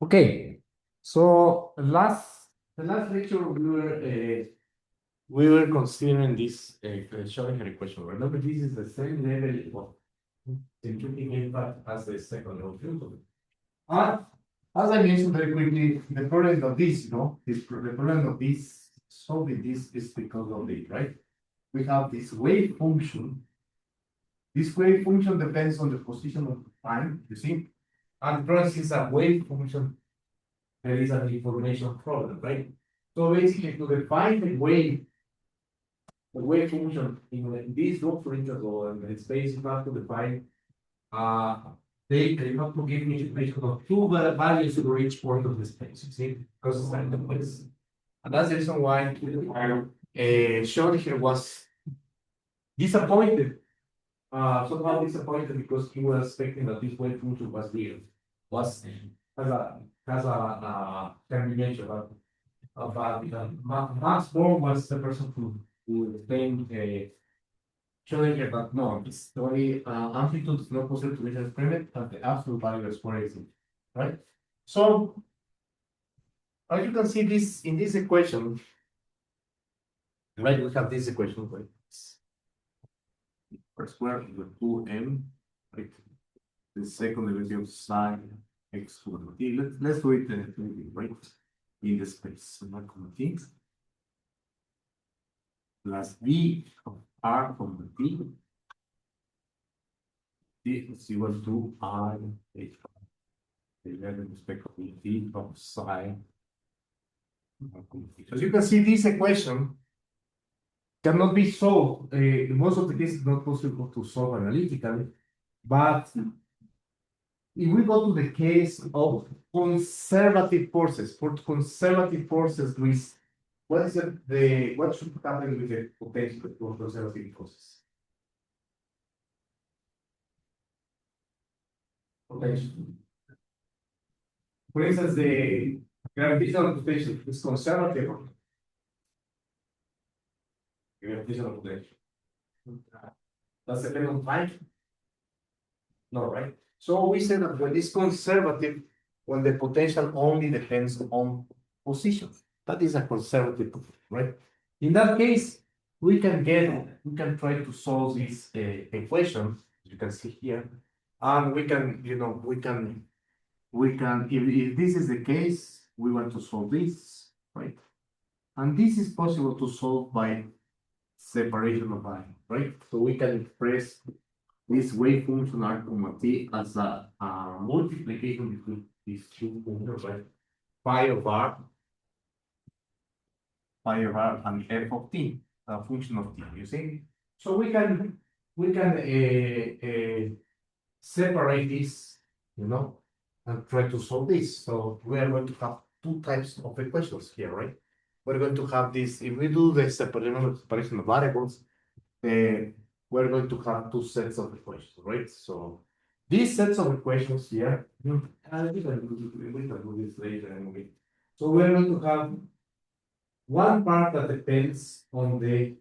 Okay, so the last lecture we were considering this Schrodinger equation. Remember, this is the same level of centrifugal impact as the second law of Newton. And as I mentioned very quickly, the problem of this, the problem of this solving this is because of the right. We have this wave function. This wave function depends on the position of time. You see, and the problem is a wave function. There is an information problem, right? So basically, to define the wave function in this vector integral and the space, you have to define uh you have to give me information of two values for each point of the space, you see, because it's like the place. And that's the reason why Schrodinger was disappointed, somehow disappointed because he was expecting that this wave function was real, was can be mentioned, but Max Born was the person who explained Schrodinger that no, it's only amplitude is not possible to measure experiment, but the absolute value is more easy, right? So as you can see this in this equation, right? We have this equation, right? Per square equal to m, right? The second derivative of sine x over t. Let's do it right in the space. So t plus b of r from the t. T is equal to I h with respect to t of sine. As you can see, this equation cannot be solved. In most of the cases, not possible to solve analytically. But if we go to the case of conservative forces, for conservative forces, Luis, what should happen with the potential for conservative forces? Potential. For instance, the gravitational potential is conservative. Gravitational potential. Does it depend on time? No, right? So we said that when it's conservative, when the potential only depends on position, that is a conservative, right? In that case, we can try to solve this equation, as you can see here, and we can, if this is the case, we want to solve this, right? And this is possible to solve by separation of I, right? So we can express this wave function r comma t as a multiplication between these two functions, right? Phi of r and f of t, a function of t, you see? So we can separate this, and try to solve this. So we are going to have two types of equations here, right? We're going to have this, if we do the separation of variables, we're going to have two sets of equations, right? So these sets of equations here, we can do this later anyway. So we're going to have one part that depends on the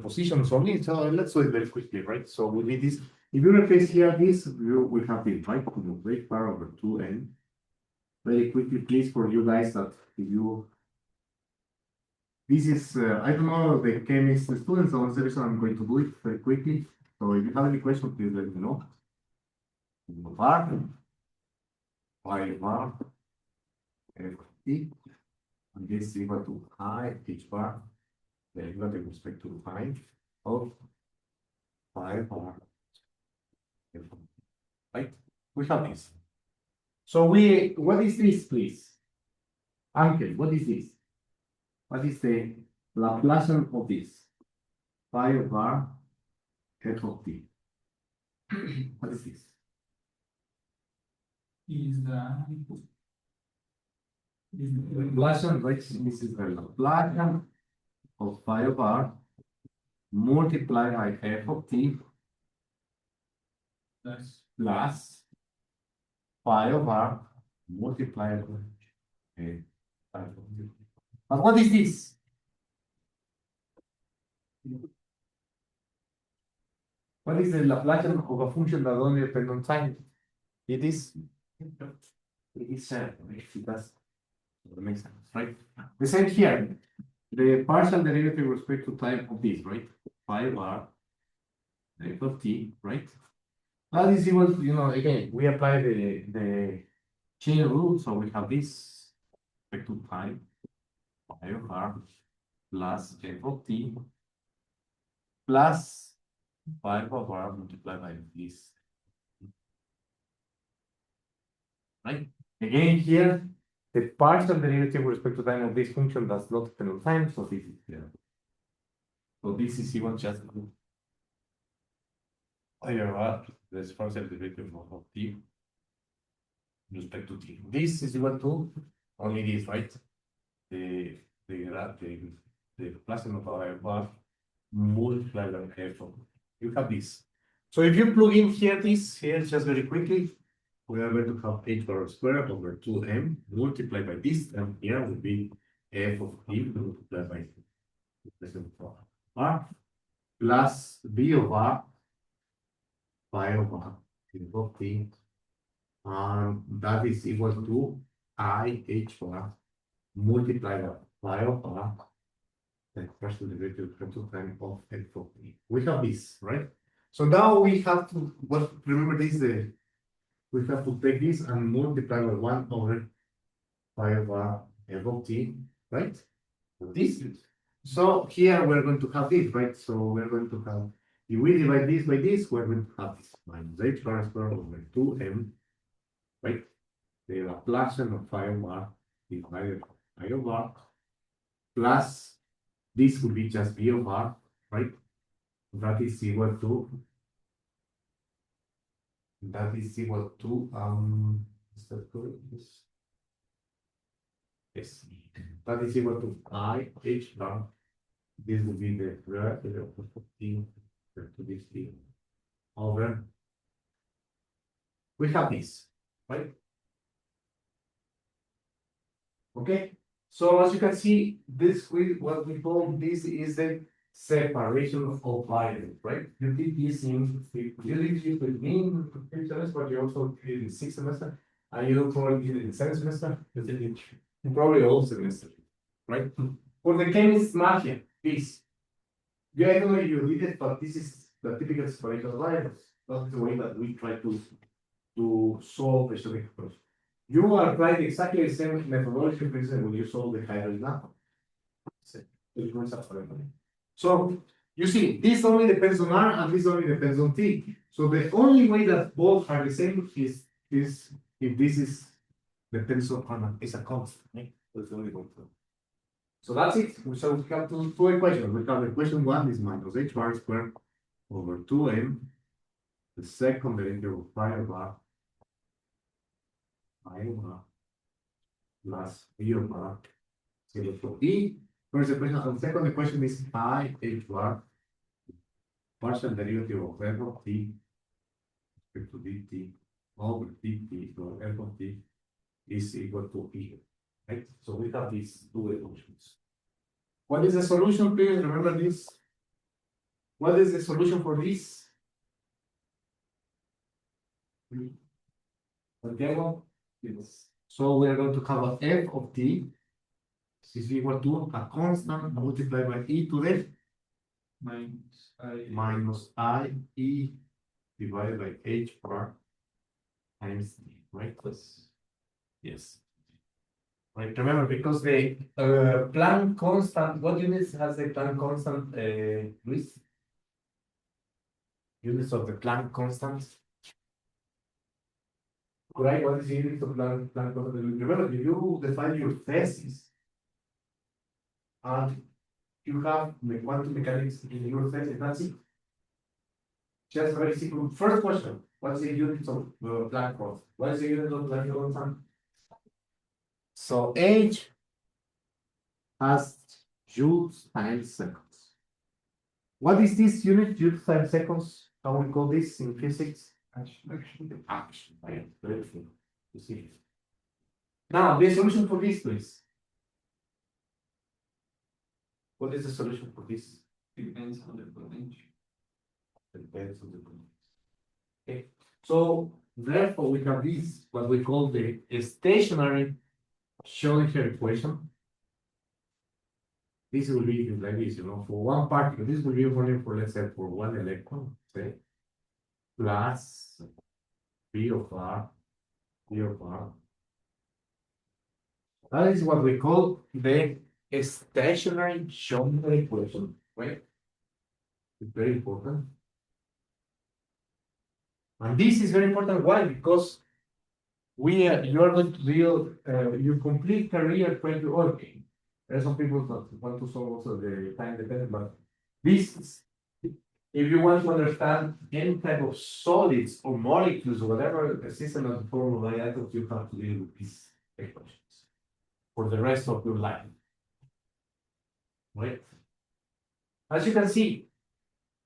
positions only. So let's do it very quickly, right? So we need this. If you replace here this, we have this, right? Great power over 2n. Very quickly, please, for you guys that if you this is, I don't know the chemist students, so that's the reason I'm going to do it very quickly. So if you have any questions, please let me know. Bar, bar, f t, and this is equal to I h bar, derivative with respect to phi of bar, right? We have this. So what is this, please? Uncle, what is this? What is the Laplacian of this? Phi of r, f of t. What is this? Is the Laplacian, right? This is the Laplacian of phi of r multiplied by f of t plus phi of r multiplied by phi of t. But what is this? What is the Laplacian of a function that only depends on time? It is it does make sense, right? The same here. The partial derivative with respect to time of this, right? Phi bar f of t, right? That is equal to, again, we apply the chain rule, so we have this respect to time, phi of r plus f of t plus 5 of r multiplied by this. Right? Again, here, the partial derivative with respect to time of this function does not depend on time, so this is here. So this is equal just to this partial derivative of t with respect to t. This is equal to only this, right? The Laplacian of r multiplied by f of. You have this. So if you plug in here this here just very quickly, we are going to have h bar squared over 2m multiplied by this term here would be f of t multiplied by r plus b of r phi of r of t, and that is equal to I h bar multiplied by phi of r and partial derivative of 2 times of f of t. We have this, right? So now we have to remember this we have to take this and multiply by 1 over phi of r f of t, right? This. So here we're going to have this, right? So we're going to have, if we divide this by this, we're going to have this minus h bar squared over 2m, right? The Laplacian of phi of r divided by phi of r plus this would be just b of r, right? That is equal to is that correct? Yes. That is equal to I h bar. This will be the derivative of t to this t over. We have this, right? Okay. So as you can see, this what we call this is the separation of variables, right? You did this you did this with me in the fifth semester, but you also did it in sixth semester, and you probably did it in seventh semester. You did it in probably all semesters, right? For the chemist magia, this. Yeah, I don't know if you did it, but this is the typical separation of variables. That's the way that we try to solve the Schoenberg equation. You applied exactly the same methodology when you solve the hydrogen atom. So you see, this only depends on R and this only depends on T. So the only way that both are the same is if this is depends on is a constant. Right? That's the only way. So that's it. So we have two equations. We have equation one is minus h bar squared over 2m. The second derivative of phi of r plus b of r equal to e. First equation, and second equation is I h bar partial derivative of f of t equal to dt over dt over f of t is equal to e. Right? So we have these two equations. What is the solution, please? Remember this. What is the solution for this? Santiago? Yes. So we are going to have a f of t is equal to a constant multiplied by e to the minus I e divided by h bar times t, right? Yes. Right, remember, because the Planck constant, what units has the Planck constant, Luis? Units of the Planck constant? Right, what is the unit of Planck constant? Remember, if you define your thesis, and you have the quantum mechanics in your thesis, that's it. Just very simple. First question, what's the unit of Planck constant? What is the unit of Planck constant? So H has joules times seconds. What is this unit, joules times seconds? How we call this in physics? Action. Action. Right. Very good. You see. Now, the solution for this, please. What is the solution for this? Depends on the potential. Depends on the context. Okay, so therefore we have this, what we call the stationary Schrödinger equation. This will be like this, for one particle, this will be only for, let's say, for one electron, say, plus B of R, B of R. That is what we call the stationary Schrödinger equation, right? It's very important. And this is very important. Why? Because you are going to deal your complete career trying to okay. There are some people that want to solve also the time dependent, but this is, if you want to understand any type of solids or molecules or whatever the system of the formula items, you have to deal with these equations for the rest of your life. Right? As you can see,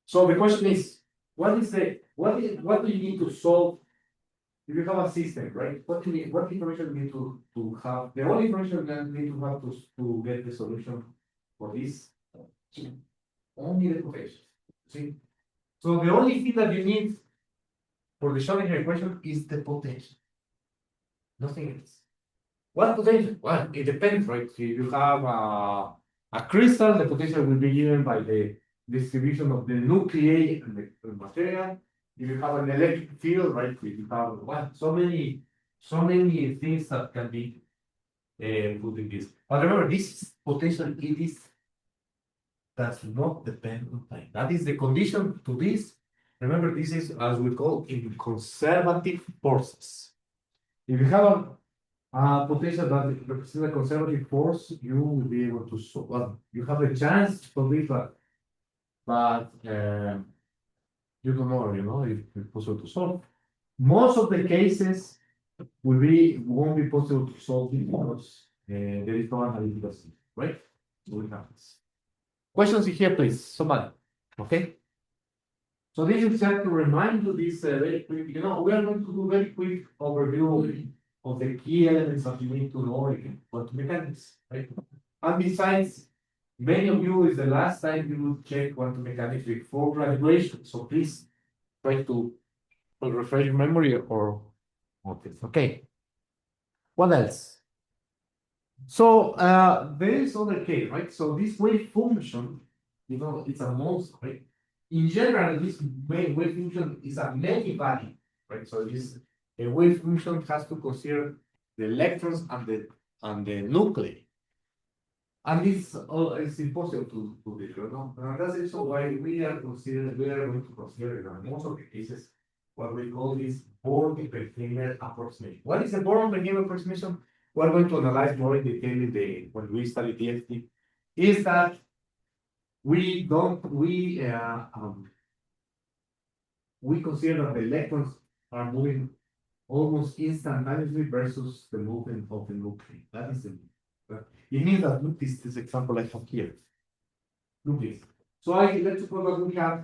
so the question is, what do you need to solve if you have a system, right? What information you need to have? The only information you need to have to get the solution for this, only the potential. See? So the only thing that you need for the Schrödinger equation is the potential. Nothing else. What potential? Well, it depends, right? If you have a crystal, the potential will be given by the distribution of the nuclei and the material. If you have an electric field, right? If you have so many things that can be put in this. But remember, this potential does not depend on time. That is the condition to this. Remember, this is as we call in conservative forces. If you have a potential that represents a conservative force, you will be able to solve. Well, you have a chance to solve that, but you don't know, if it's possible to solve. Most of the cases won't be possible to solve it because there is no analytical system, right? So we have this. Questions here, please. Somebody. Okay. So this is just to remind you this very quick. We are going to do very quick overview of the key elements that you need to know in quantum mechanics, right? And besides, many of you is the last time you will check quantum mechanics before graduation. So please try to refresh your memory or this. Okay. What else? So there is other case, right? So this wave function, it's a most, right? In general, this wave function is a many value, right? So a wave function has to consider the electrons and the nuclei. And this is impossible to do, And that's also why we are going to consider in most of the cases what we call this Born-Oppenheimer approximation. What is the Born-Oppenheimer approximation? We're going to analyze more in detail when we study DFT. Is that we consider that the electrons are moving almost instantaneously versus the movement of the nuclei. That is it means that look this example I have here. Look this. So let's suppose that we have,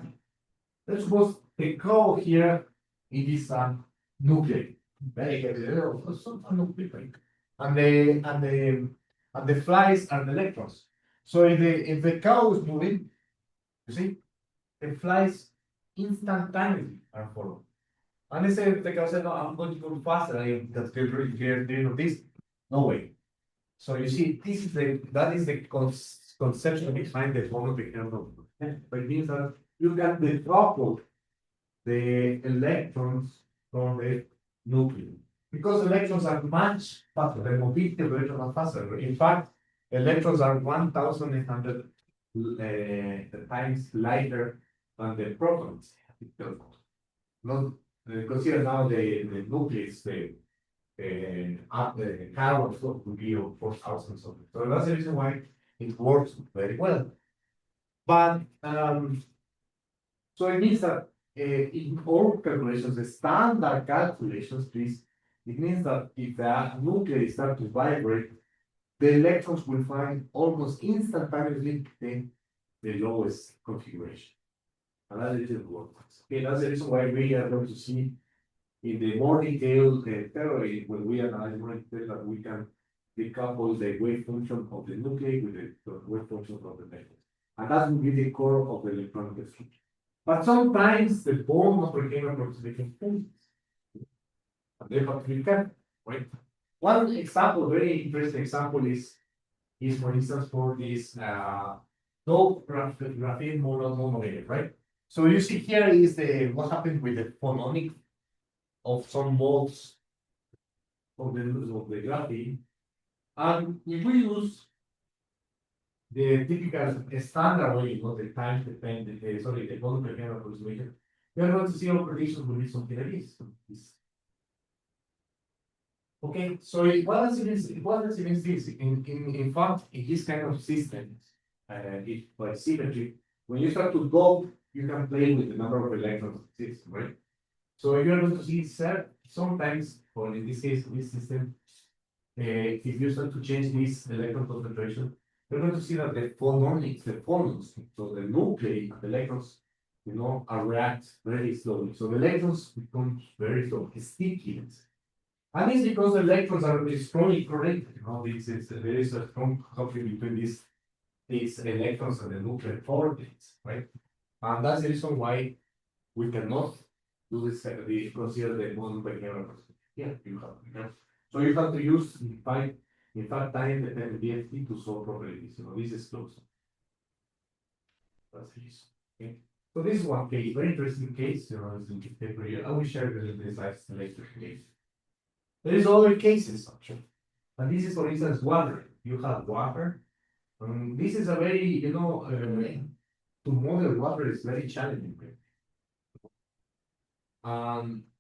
let's suppose the core here it is a nuclei. Very heavy, some nuclei. And the flies are the electrons. So if the cow is moving, you see, the flies instantaneously are following. And let's say if the cow said, no, I'm going to go faster, that's clear of this. No way. So you see, that is the conception behind the Born-Oppenheimer. But it means that you can decouple the electrons from the nucleus. Because electrons are much faster, the mobility of electrons are faster. In fact, electrons are 1,800 times lighter than the protons. Not consider now the nucleus, the carbon would be of 4,000 something. So that's the reason why it works very well. But so it means that in all calculations, the standard calculations, please, it means that if the nuclei start to vibrate, the electrons will find almost instantaneously the lowest configuration. And that is it works. Okay, that's the reason why we are going to see in the more detailed theory, when we analyze more detail, that we can decouple the wave function of the nuclei with the wave function of the electrons. And that will be the core of the electronic structure. But sometimes the bond not became approximating points. And they have to be careful, right? One example, very interesting example is for instance for this dog graphene monolayer, right? So you see here is the what happened with the phononic of some modes of the graphene. And if we use the typical standard way, the time dependent, sorry, the volume per camera approximation, we are going to see our predictions will be something like this. Okay, so what does it mean? What does it mean? This in fact, in this kind of systems, if by symmetry, when you start to go, you can play with the number of electrons it exists, right? So you're going to see sometimes, or in this case, this system, if you start to change this electron concentration, you're going to see that the phonons, so the nuclei of the electrons, are react very slowly. So the electrons become very slow, sticky. And it's because the electrons are strongly connected. There is a strong conflict between these electrons and the nuclear orbits, right? And that's the reason why we cannot do this. We consider the one by camera. Yeah, you have. So you have to use in fact, time dependent DFT to solve probabilities. This is close. That's it. Okay. So this is one case, very interesting case. It's in the paper here. I will share the slides later. There is other cases, actually. And this is, for instance, water. You have water. This is a very, to model water is very challenging.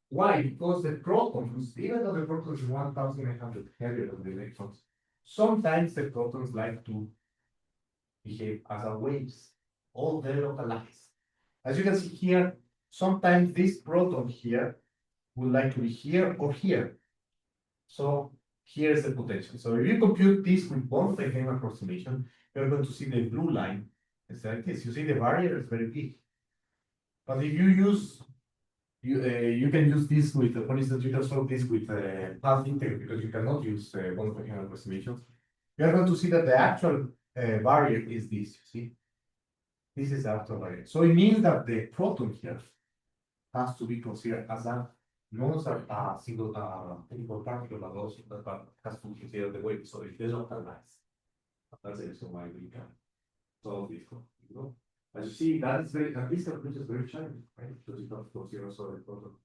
Why? Because the protons, even though the protons is 1,800 heavier than the electrons, sometimes the protons like to behave as a waves, all very localized. As you can see here, sometimes this proton here would like to be here or here. So here's the potential. So if you compute this with Born-Oppenheimer approximation, you're going to see the blue line. It's like this. You see the barrier is very big. But if you use, you can use this with, for instance, you can solve this with path integral because you cannot use Born-Oppenheimer approximation. You are going to see that the actual barrier is this. You see, this is the actual barrier. So it means that the proton here has to be considered as a not a single chemical particle, but also that has to consider the weight. So if they don't analyze, that's the reason why we can solve this. As you see, that is very, this calculation is very challenging, right? Because you have to consider also the proton.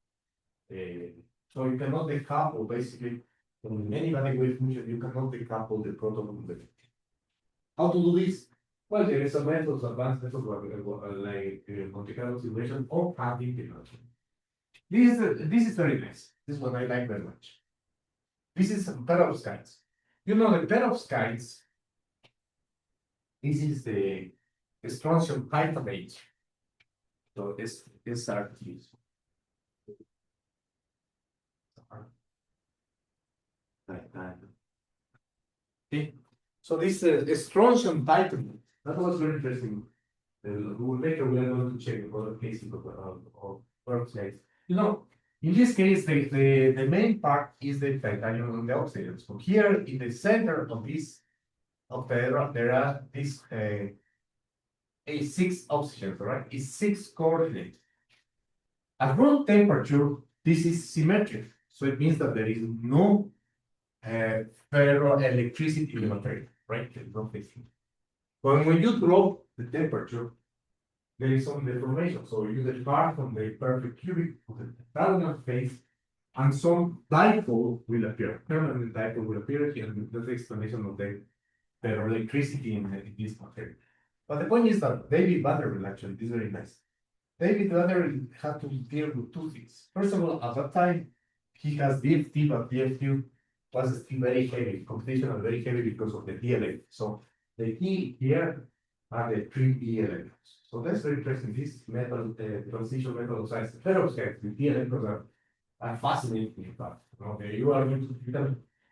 So you cannot decouple basically from any wave function. You cannot decouple the proton from the. How to do this? Well, there is a method, advanced method like Monte Carlo simulation or path integration. This is very nice. This is what I like very much. This is a perovskites. The perovskites. This is the strontium titanate. So this SRT. Okay. So this strontium titanate. That was very interesting. Later we are going to check the other cases of perovskites. In this case, the main part is the titanium on the oxygen. So here in the center of this octahedron, there are these six oxygens, right? It's 6 coordinates. At room temperature, this is symmetric. So it means that there is no ferroelectricity in the material, right? But when you drop the temperature, there is some deformation. So you depart from the perfect cubic of the terminal phase, and some dipole will appear. Permanent dipole will appear here, and that's the explanation of the electricity in this material. But the point is that David Vanderbilt actually is very nice. David Vanderbilt had to deal with two things. First of all, at that time, he has DFT, but DFT was still very heavy, computational very heavy because of the D electrons. So the key here are the 3D electrons. So that's very interesting. This metal, transition metal size, perovskites, the D electrons are fascinating. In fact, okay, you are going to,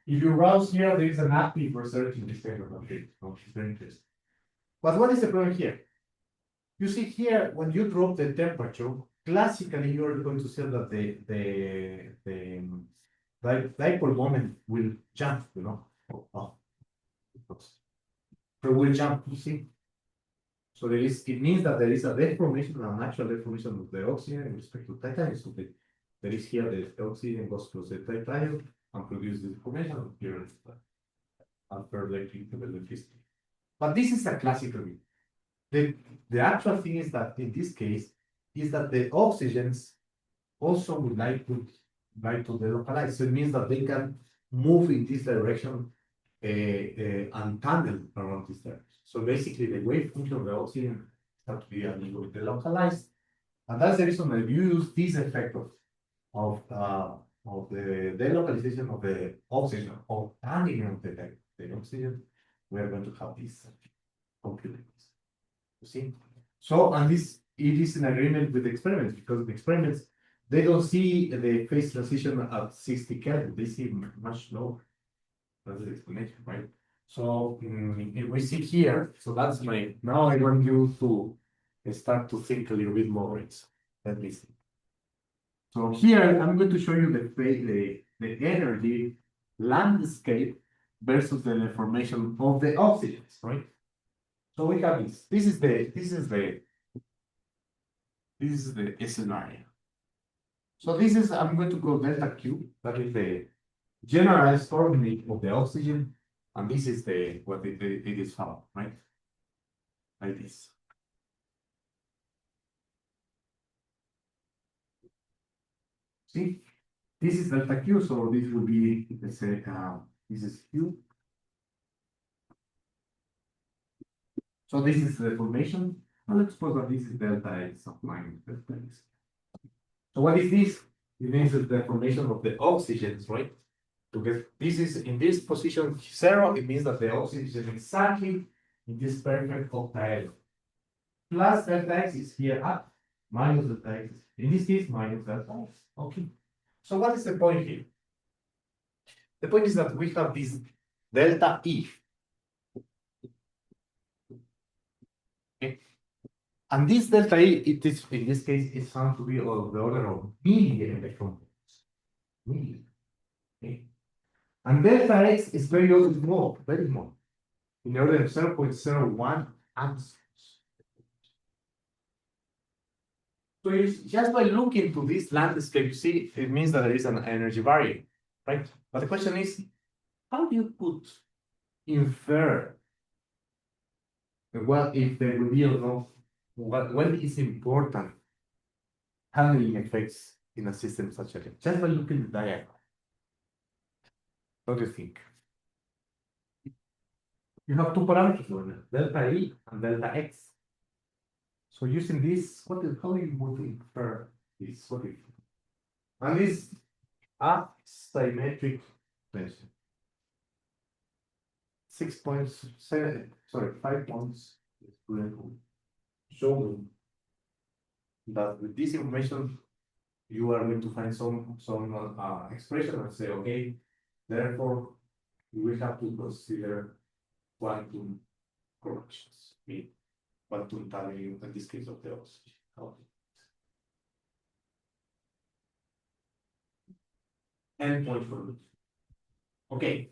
if you browse here, there is an API for searching this kind of material. It's very interesting. But what is the problem here? You see here, when you drop the temperature, classically you're going to see that the dipole moment will jump, So will jump, you see. So it means that there is a deformation, a natural deformation of the oxygen in respect to titanium. So there is here the oxygen goes to the titanium and produces this deformation here after electricity. But this is a classical view. The actual thing is that in this case is that the oxygens also would like to delocalize. So it means that they can move in this direction and tandem around this direction. So basically, the wave function of the oxygen has to be a little bit delocalized, and that's the reason that you use this effect of the delocalization of the oxygen or tandem of the oxygen. We are going to have this computed. You see? So, and it is in agreement with the experiments because the experiments they don't see the phase transition at 60 Kelvin, they see much lower. That's the explanation, right? So if we see here, so that's now I want you to start to think a little bit more. Let me see. So here I'm going to show you the energy landscape versus the deformation of the oxygens, right? So we have this. This is the scenario. So this is, I'm going to go delta Q, that is the general storm of the oxygen, and this is what it is found, right? Like this. See, this is delta Q, so this will be, let's say, this is Q. So this is the formation, and let's suppose that this is delta X of minus delta X. So what is this? It means that the formation of the oxygens, right? Because this is in this position 0, it means that the oxygen is exactly in this perfect octaedron. Plus delta X is here up, minus delta X. In this case, minus delta X. Okay. So what is the point here? The point is that we have this delta E. Okay. And this delta E, it is in this case, is found to be of the order of million electron volts. Million. Okay. And delta X is very small, very small. In the order of 0.01 amps. So just by looking to this landscape, you see, it means that there is an energy barrier, right? But the question is, how do you infer what if there will be or no, what is important handling effects in a system such as that? Just by looking at the diagram. What do you think? You have two parameters, delta E and delta X. So using this, how you would infer this? And this asymmetric tension. 6.7, sorry, 5 points showing that with this information you are going to find some expression and say, okay, therefore we have to consider quantum corrections, quantum tunneling in this case of the oxygen. Endpoint for it. Okay,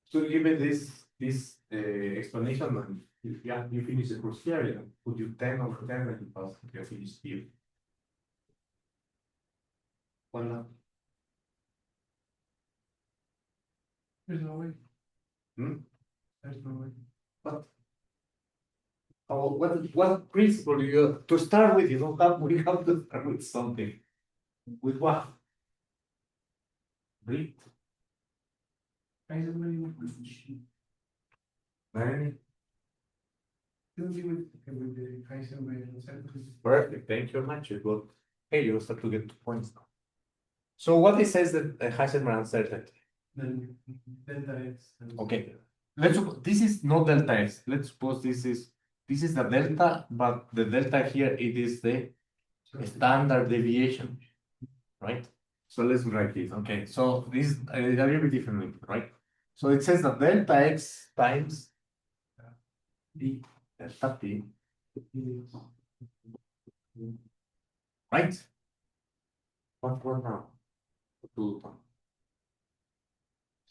so given this explanation, and if you finish the course here, put you 10 over 10 and you pass, you finish here. Voila. There's no way. There's no way. But what principle you to start with? You don't have. We have to start with something. With what? Breathe. Perfect. Thank you very much. You got. Hey, you start to get 2 points now. So what it says that Heisenberg uncertainty. Then delta X. Okay. This is not delta X. Let's suppose this is the delta, but the delta here it is the standard deviation, right? So let's write this. Okay. So this is a little bit different, right? So it says that delta X times d delta T, right? What now? So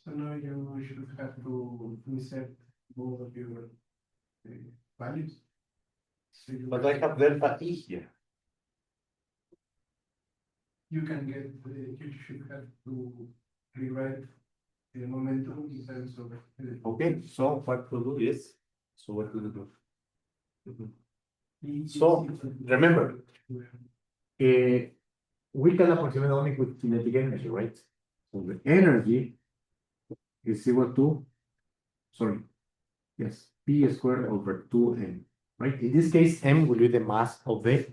now you should have to insert both of your values. but I have delta E here. You can get, you should have to rewrite the momentum in terms of. Okay, so what to do is, so what do we do? So, remember, we can approximate only with kinetic energy, right? So the energy is equal to, sorry, yes, P squared over 2M, right? In this case, M will be the mass of the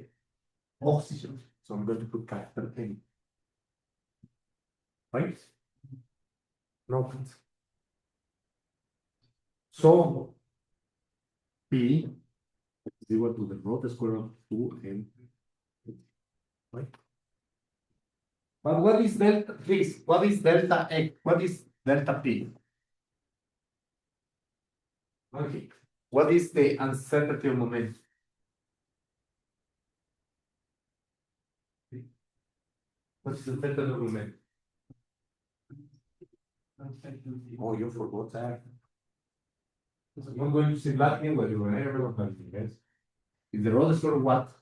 oxygen. So I'm going to put capital M. Right? No. So P is equal to the root square of 2M. Right? But what is delta, please, what is delta X? What is delta P? Okay. What is the uncertainty of momentum? What is the uncertainty of momentum? Oh, you forgot that. I'm going to say Latin, but you will never remember Latin, yes? Is the root square of what?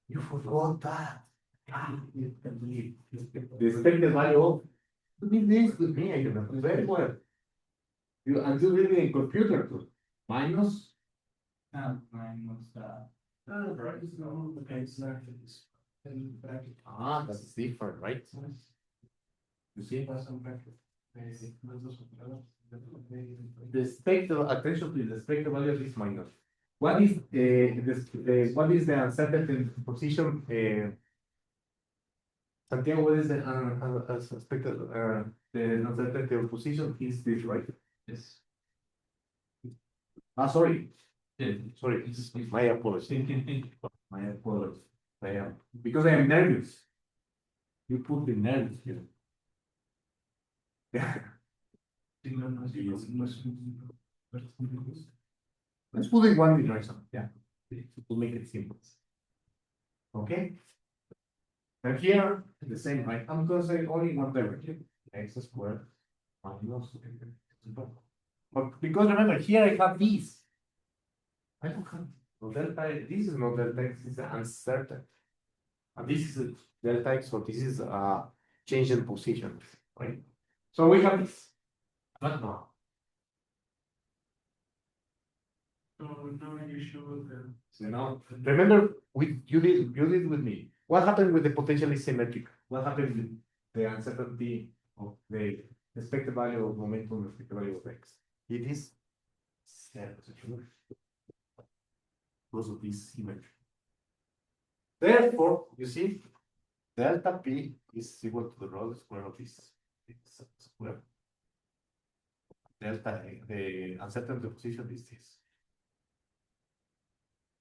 You forgot that. The expected value of, you did this with me, I remember very well. You, and you did it in computer too. Minus. Minus that. Right, no, okay, it's not this. Ah, that's different, right? You see? The expected, attention to the expected value of this minus. What is this? What is the uncertainty position? Santiago, what is the expected the uncertainty of position is this, right? Yes. Ah, sorry. Sorry, my apologies. My apologies. I am because I am nervous. You put the nervous here. Yeah. Let's put it one direction. Yeah. To make it simple. Okay. And here the same, right? I'm gonna say only one direction. X squared minus. But because remember here I have these. I don't have no delta. This is not delta X, this is uncertain. And this is a delta X, so this is a change in position, right? So we have this. But no. So now you show the. So now remember you did with me. What happened with the potentially symmetric? What happened with the uncertainty of the expected value of momentum, expected value of X? It is zero because of this symmetry. Therefore, you see, delta P is equal to the root square of this square. Delta, the uncertainty position is this.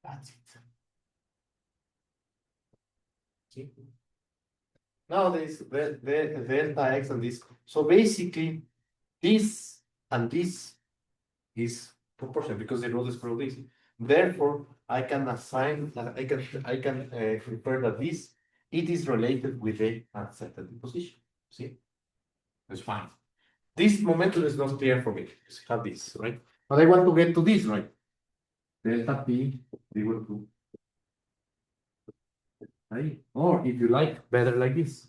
That's it. See? Now this the delta X and this. So basically, this and this is proportional because the root square of this. Therefore, I can assign that I can refer that this it is related with the uncertainty position. See, that's fine. This momentum is not clear for me. Just have this, right? But I want to get to this, right? Delta P equal to, right? Or if you like, better like this.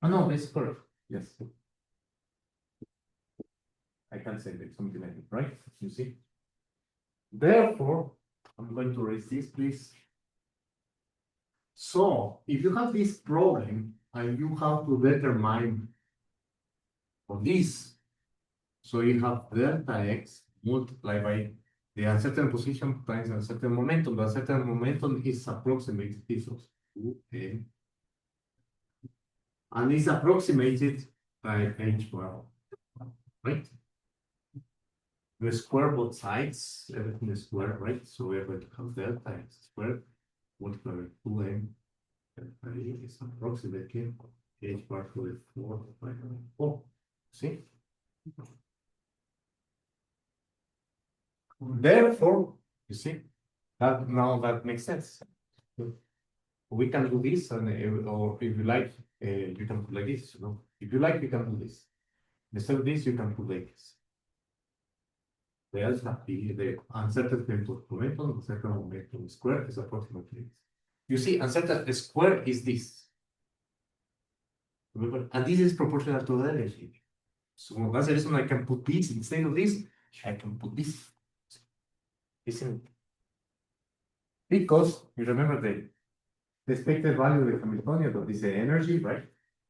Oh no, that's correct. Yes. I can say that something like that, right? You see? Therefore, I'm going to erase this, please. So, if you have this problem and you have to determine for this, so you have delta X multiplied by the uncertain position times uncertain momentum. The uncertain momentum is approximated this of 2m, and is approximated by h bar, right? We square both sides, everything is square, right? So we are going to have delta X squared multiplied by 2m. Is approximately h bar to the 4 by 4. See? Therefore, you see, that now that makes sense. We can do this, and or if you like, you can put like this. You know, if you like, you can do this. Instead of this, you can put like this. delta P, the uncertainty momentum, uncertain momentum square is approximately this. You see, uncertain square is this. Remember, and this is proportional to the energy. So that's the reason I can put this instead of this, I can put this. Isn't it? Because you remember the expected value of the Hamiltonian of this energy, right?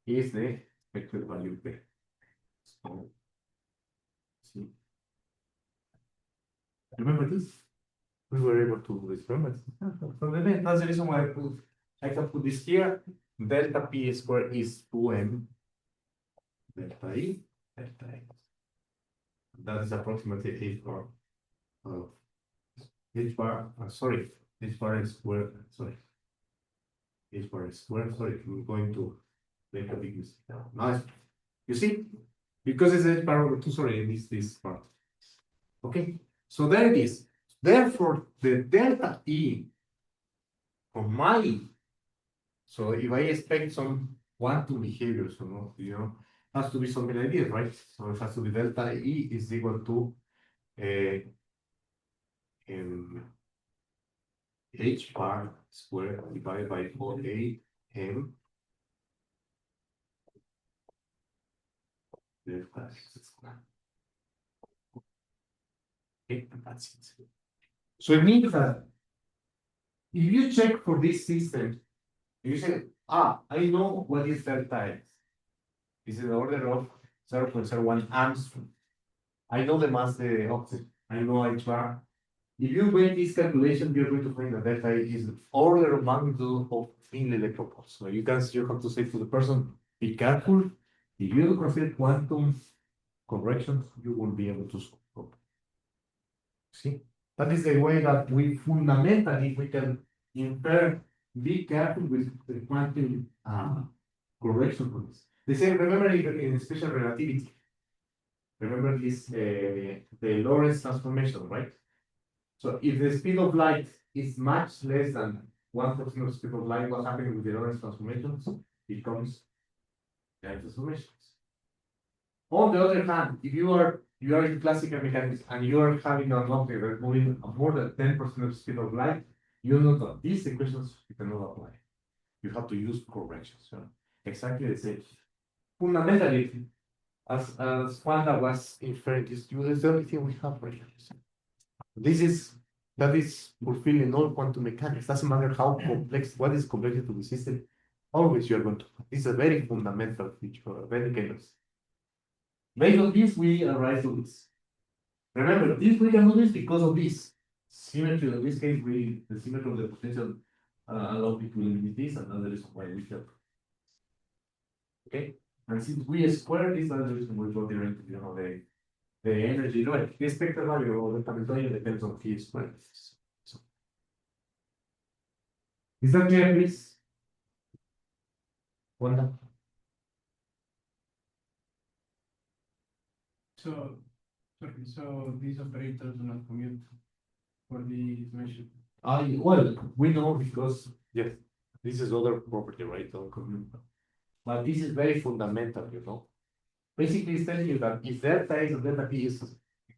Is the expected value there. So, see. Remember this? We were able to do this, remember? So then that's the reason why I can put this here. Delta P square is 2m delta E delta X. That is approximately h bar. H bar, sorry, h bar is square, sorry. H bar is square, sorry, I'm going to make a big mistake now. Nice. You see? Because it's h bar over 2, sorry, this part. Okay, so there it is. Therefore, the delta E for my, so if I expect some quantum behavior, so no, has to be something like this, right? So it has to be delta E is equal to h bar square divided by 4a m delta x square. Okay, and that's it. So it means that if you check for this system, you say, I know what is delta x. This is the order of 0.01 Armstrong. I know the mass of object. I know h bar. If you make this calculation, you're going to find that delta is the order of magnitude of in electron volts. So you have to say to the person, be careful. If you consider quantum corrections, you will be able to solve. See, that is the way that we fundamentally we can infer. Be careful with the quantum correction for this. They say, remember in special relativity. Remember this the Lorentz transformation, right? So if the speed of light is much less than 1% of the speed of light, what happens with the Lorentz transformations? It becomes light transformations. On the other hand, if you are in classical mechanics and you are having an object that's moving more than 10% of the speed of light, you know that these equations you cannot apply. You have to use corrections. So exactly the same. Fundamentally, as Wanda was inferring, this is the only thing we have right here. That is fulfilling all quantum mechanics. Doesn't matter how complex, what is complexity to the system, always you are going to. This is a very fundamental feature, very famous. Based on this, we arrive to this. Remember, this we can do this because of this symmetry. In this case, the symmetry of the potential allow me to limit this, and another reason why we have. Okay, and since we square this, another reason we go directly, the energy, the expected value of the Hamiltonian depends on T squared. So, is that clear, please? Wanda? So these operators do not commute for the measure. Well, we know because, yes, this is other property, right? But this is very fundamental, Basically, it's telling you that if delta x and delta p is,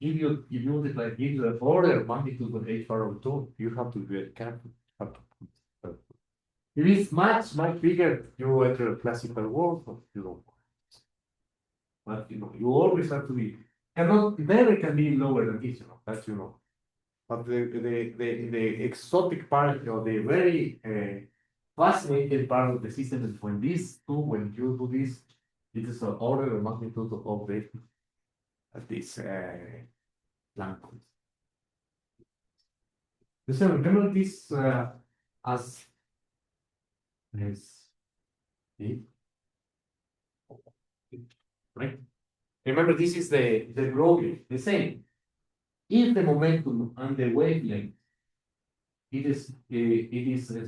if you multiply, give you the order magnitude of h bar of 2, you have to be very careful. If it's much bigger, you enter a classical world, but you don't. But you always have to be, never can be lower than this, that But the exotic part, the very fascinating part of the system is when you do this, it is an order of magnitude of this Planck. So remember this as right? Remember, this is the Broglie, the same. If the momentum and the wavelength it is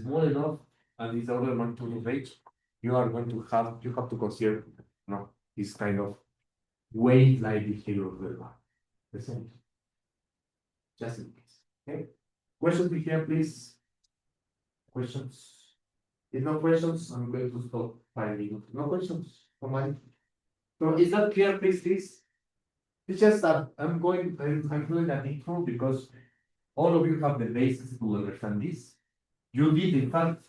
small enough and is order of magnitude of h, you have to consider this kind of wave-like behavior of the same. Just in case. Okay. Questions here, please. Questions? If no questions, I'm going to stop 5 minutes. No questions for mine. So is that clear, please? It's just that I'm doing that intro because all of you have the basis to understand this. You did, in fact,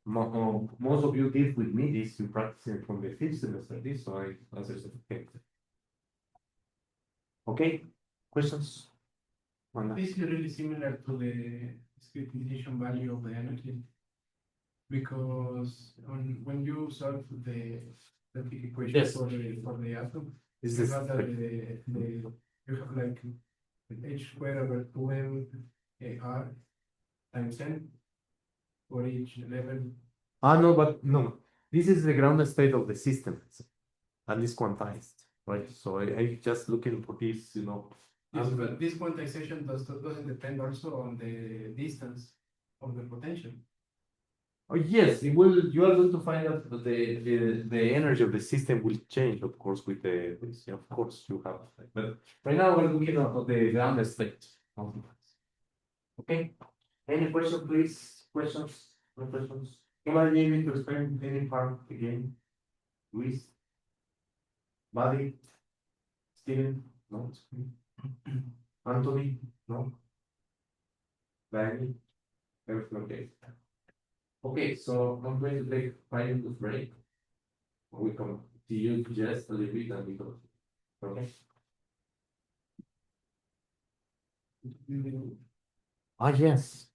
most of you did with me this, you practice it from the fifth semester, this, so I as a certificate. Okay, questions? On that? This is really similar to the discretization value of the energy. Because when you solve the static equation Yes. for the atom, Is you this have that you have like h squared over 2m r times n for each level. no, but no. This is the ground state of the system, and it's quantized, right? So I just looking for this, Yes, but this quantization doesn't depend also on the distance of the potential. Oh, yes, it will. You are going to find out that the energy of the system will change, of course, with this. Yeah, of course, you have. But right now we're looking at the ground state. Okay. Any question, please? Questions? No questions? Am I able to explain any part again? Luis? Buddy? Steven? No. Anthony? No. Danny? Everything okay? Okay, so I'm going to take 5 minutes break. We come to you just a little bit and we go. Okay? Ah, yes.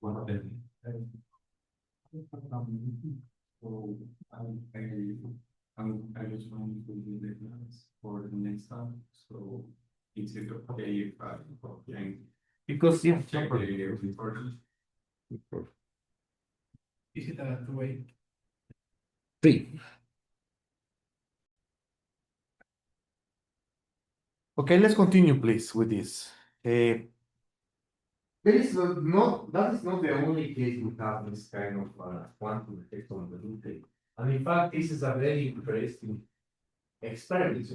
One of them. So I just want to do the plans for the next time, so it's okay if I can Because yeah, check the report. Is it a two-way? three. Okay, let's continue, please, with this. There is that is not the only case we have this kind of quantum effect on the loop. And in fact, this is a very interesting experiment,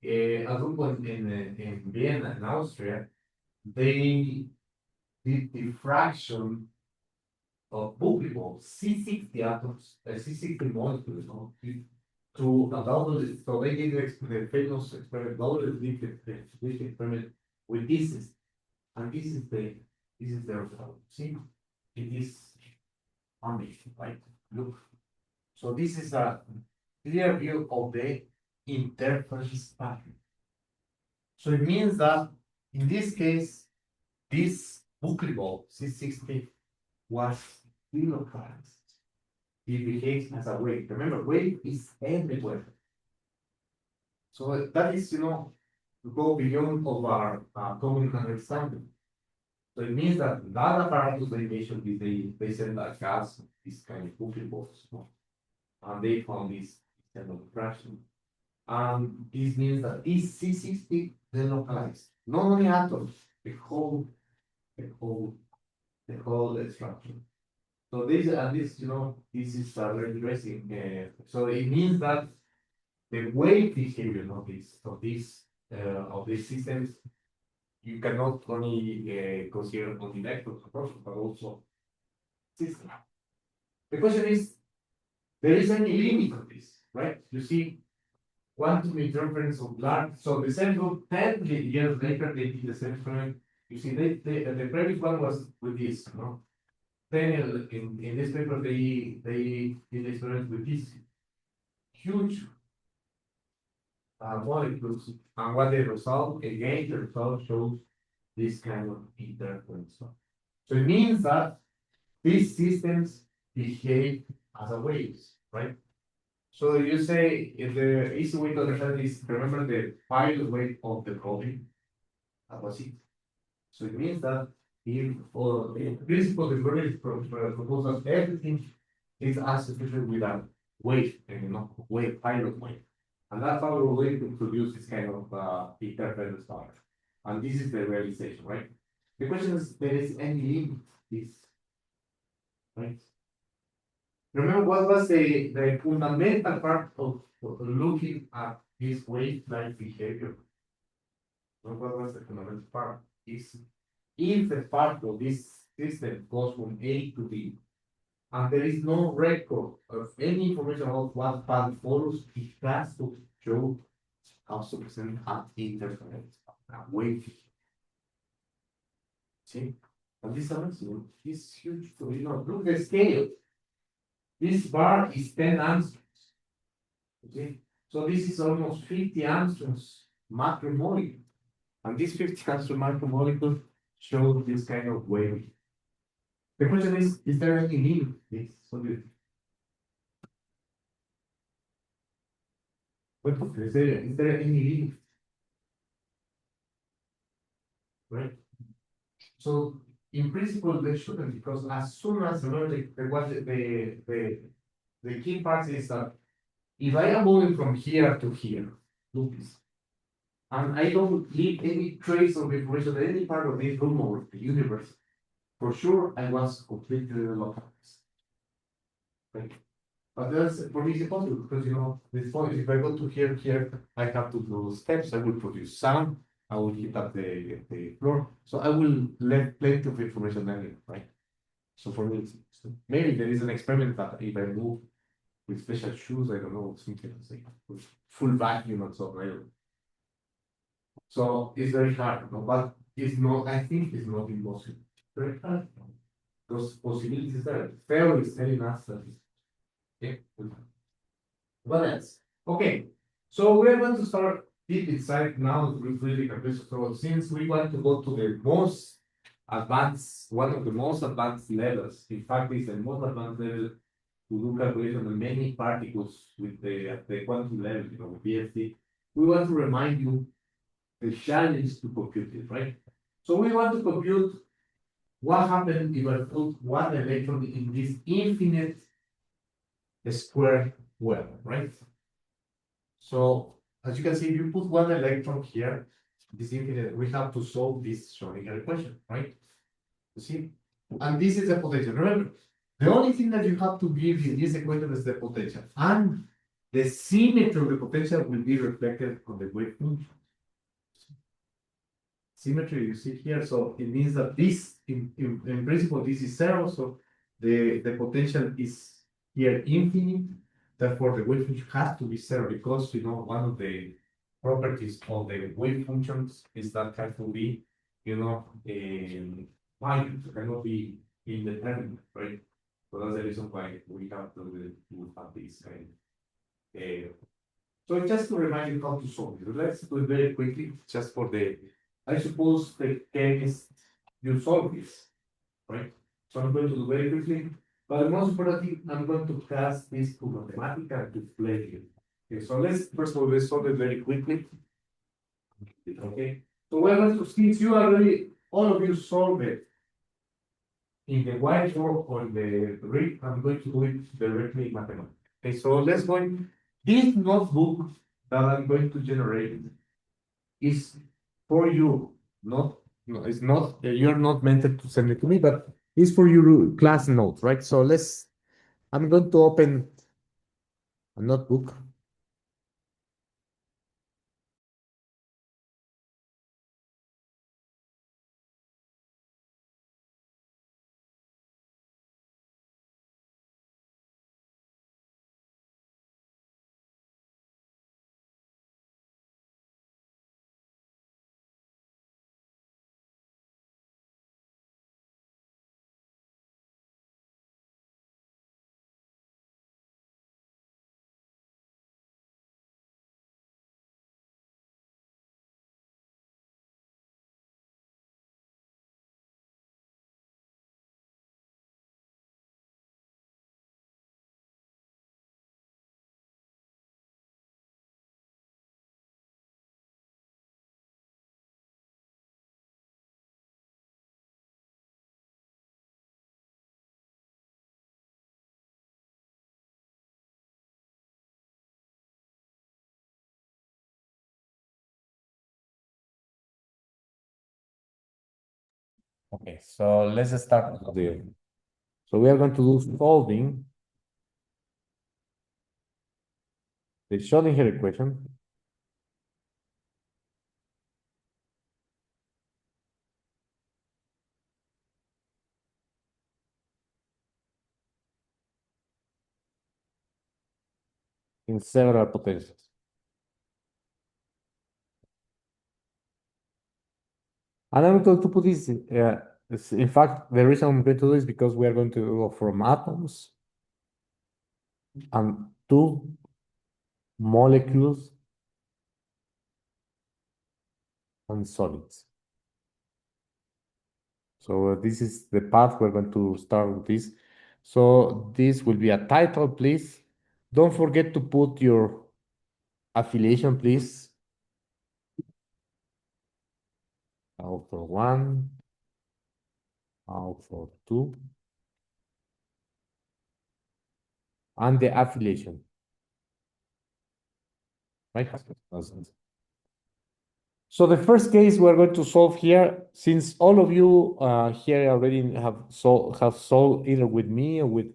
A group in Vienna, in Austria, they did diffraction of buckyballs, C60 atoms, C60 molecules, to a double, so they did the famous experiment, double slit experiment with this system. And this is the result. See, it is amazing, right? Look. So this is a clear view of the interference pattern. So it means that in this case, this buckyball C60 was delocalized. It behaves as a wave. Remember, wave is everywhere. So that is, to go beyond of our common understanding. So it means that that apparatus they measured is they send a gas, this kind of buckyballs, and they found this kind of fraction. This means that this C60 delocalized, not only atoms, the whole structure. So this this is very interesting. So it means that the wave behavior of these systems, you cannot only consider only vectors, of course, but also systems. The question is, there is any limit of this, right? You see, quantum interference of large. So the same group 10 years later, they did the same experiment. You see, the previous one was with this, Then in this paper, they did the experiment with this huge molecules. And what the result, again, the result shows this kind of interference. So it means that these systems behave as a waves, right? So you say if the easy way to understand is remember the pilot wave of the problem. That was it. So it means that if or in principle the Bernoulli proposal everything is associated with a wave, wave pilot wave. And that's how we're going to produce this kind of interference pattern. And this is the realization, right? The question is, there is any limit to this, right? Remember what was the fundamental part of looking at this wave-like behavior? What was the fundamental part? Is if the part of this system goes from A to B, and there is no record of any information about what path follows, it has to show how to present an interference, a wave. See? And this is huge, so look the scale. This bar is 10 angstroms. Okay, so this is almost 50 angstroms macromolecule. And this 50 angstrom macromolecule shows this kind of wave. The question is there any limit to this? Is there any limit? Right? So in principle, there shouldn't, because as soon as the key part is that if I am moving from here to here, look this, and I don't leave any trace of information in any part of this room or the universe, for sure I was completely localized. Right? But that's for me it's impossible because this point, if I go to here, I have to do steps, I will produce sound, I will hit up the floor. So I will let plenty of information there, right? So for me, maybe there is an experiment that if I move with special shoes, I don't know, something like with full vacuum and so on. So it's very hard, but it's not, I think it's not impossible. Very hard. Those possibilities there. Theory is telling us that. Yeah. What else? Okay, so we're going to start deep inside now with really compressor. So since we want to go to the most advanced, one of the most advanced levels, in fact, it's the most advanced level to do calculation of many particles with at the quantum level, BFT. We want to remind you the challenge to compute it, right? So we want to compute what happens if I put one electron in this infinite square well, right? So as you can see, if you put one electron here, this infinite, we have to solve this Schrodinger equation, right? You see? And this is the potential. Remember, the only thing that you have to give in this equation is the potential. And the symmetry of the potential will be reflected on the wave function. Symmetry you see here, so it means that this, in principle, this is zero, so the potential is here infinite. Therefore, the wave function has to be zero because one of the properties of the wave functions is that has to be, finite, cannot be indeterminate, right? So that's the reason why we have to have this kind. So just to remind you how to solve it, let's do it very quickly, just for I suppose the chemist you solve this, right? So I'm going to do very quickly. But the most important thing, I'm going to pass this to Mathematica to play it. Okay, so first of all, let's solve it very quickly. Okay, so we're going to, since you already, all of you solve it in the whiteboard or in the read, I'm going to do it directly in Mathematica. Okay, so let's go in. This notebook that I'm going to generate is for you, no, it's not, you're not meant to send it to me, but it's for your class notes, right? So I'm going to open a notebook. Okay, so let's start with so we are going to do solving the Schrodinger equation in several potentials. And I'm going to put this, in fact, the reason I'm going to do is because we are going to go from atoms and to molecules and solids. So this is the path we're going to start with this. So this will be a title, please. Don't forget to put your affiliation, please. Author 1, author 2, and the affiliation. Right? So the first case we're going to solve here, since all of you here already have solved either with me or with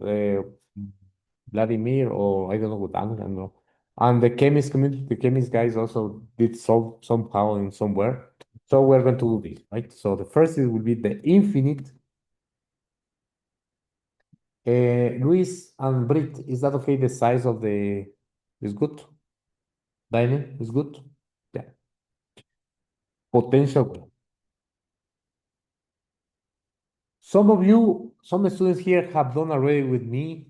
Vladimir or I don't know with Anna, I don't know. And the chemist community, the chemist guys also did solve somehow in somewhere. So we're going to do this, right? So the first will be the infinite. Luis and Brit, is that okay? The size of the is good? Diane, is good? Yeah. Potential. Some of you, some students here have done already with me,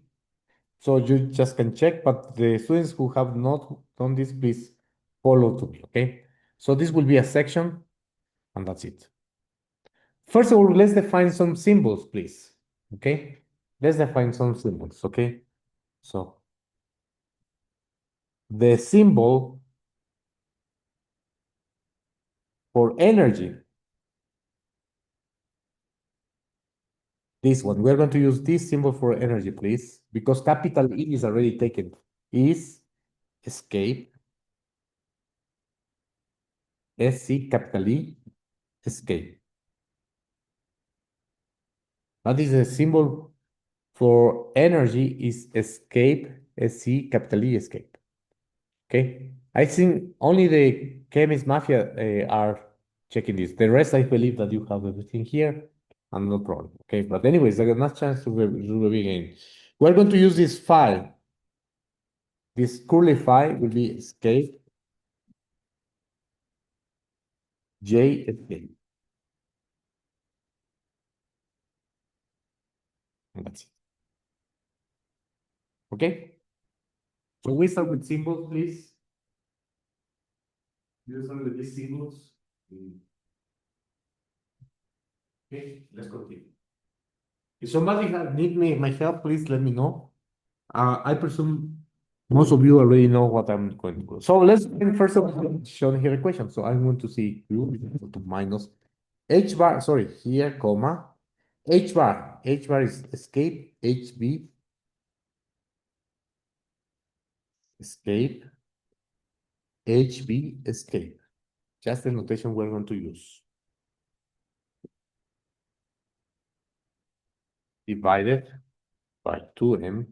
so you just can check, but the students who have not done this, please follow to me, okay? So this will be a section, and that's it. First of all, let's define some symbols, please, okay? Let's define some symbols, okay? So the symbol for energy, this one, we're going to use this symbol for energy, please, because capital E is already taken, is escape, SC, capital E, escape. That is a symbol for energy is escape, SC, capital E, escape. Okay, I think only the chemist mafia are checking this. The rest, I believe that you have everything here and no problem. Okay, but anyways, there's not chance to review again. We're going to use this file. This curly file will be escape, J escape. And that's it. Okay, so we start with symbols, please. You start with these symbols. Okay, let's continue. If somebody need my help, please let me know. I presume most of you already know what I'm going to do. So let's first of all show here equation. So I'm going to see q equal to minus h bar, sorry, here, comma, h bar. H bar is escape, hb, escape, hb, escape. Just the notation we're going to use. Divided by 2m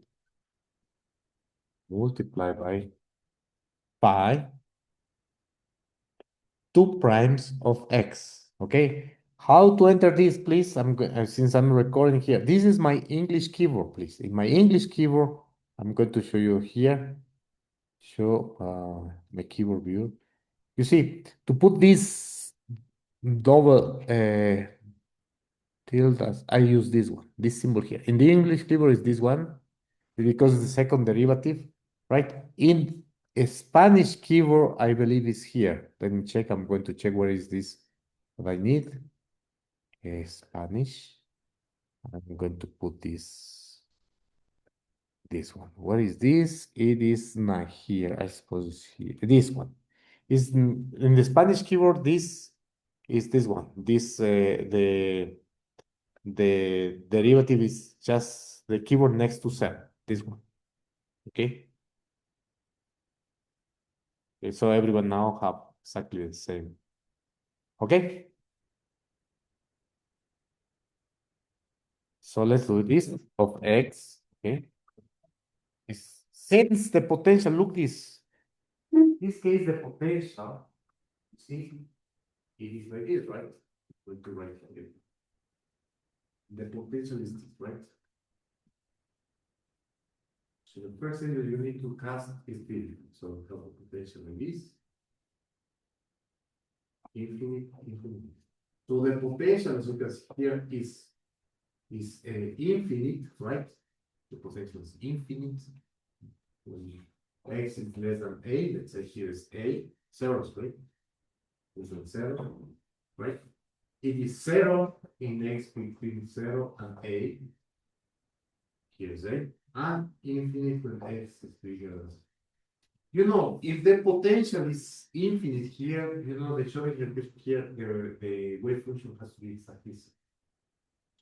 multiplied by pi 2 primes of x. Okay, how to enter this, please? Since I'm recording here, this is my English keyboard, please. In my English keyboard, I'm going to show you here. Show my keyboard view. You see, to put this double tilde, I use this one, this symbol here. In the English keyboard is this one, because it's the second derivative, right? In a Spanish keyboard, I believe is here. Let me check. I'm going to check where is this what I need. Spanish. I'm going to put this one. What is this? It is not here. I suppose here. This one is in the Spanish keyboard. This is this one. This the derivative is just the keyboard next to 7. This one. Okay. Okay, so everyone now have exactly the same. Okay. So let's do this of x. Okay. Since the potential, look this. In this case, the potential, you see, it is like this, right? Going to write it. The potential is this, right? So the first thing that you need to cast is this. So the potential like this. Infinite, infinite. So the potential, as you can see here, is infinite, right? The potential is infinite. When x is less than a, let's say here is a, zero, right? This is 0, right? It is 0 in x between 0 and a. Here's a, and infinite when x is bigger than 0. You know, if the potential is infinite here, you know, the Schrodinger here, the wave function has to be exactly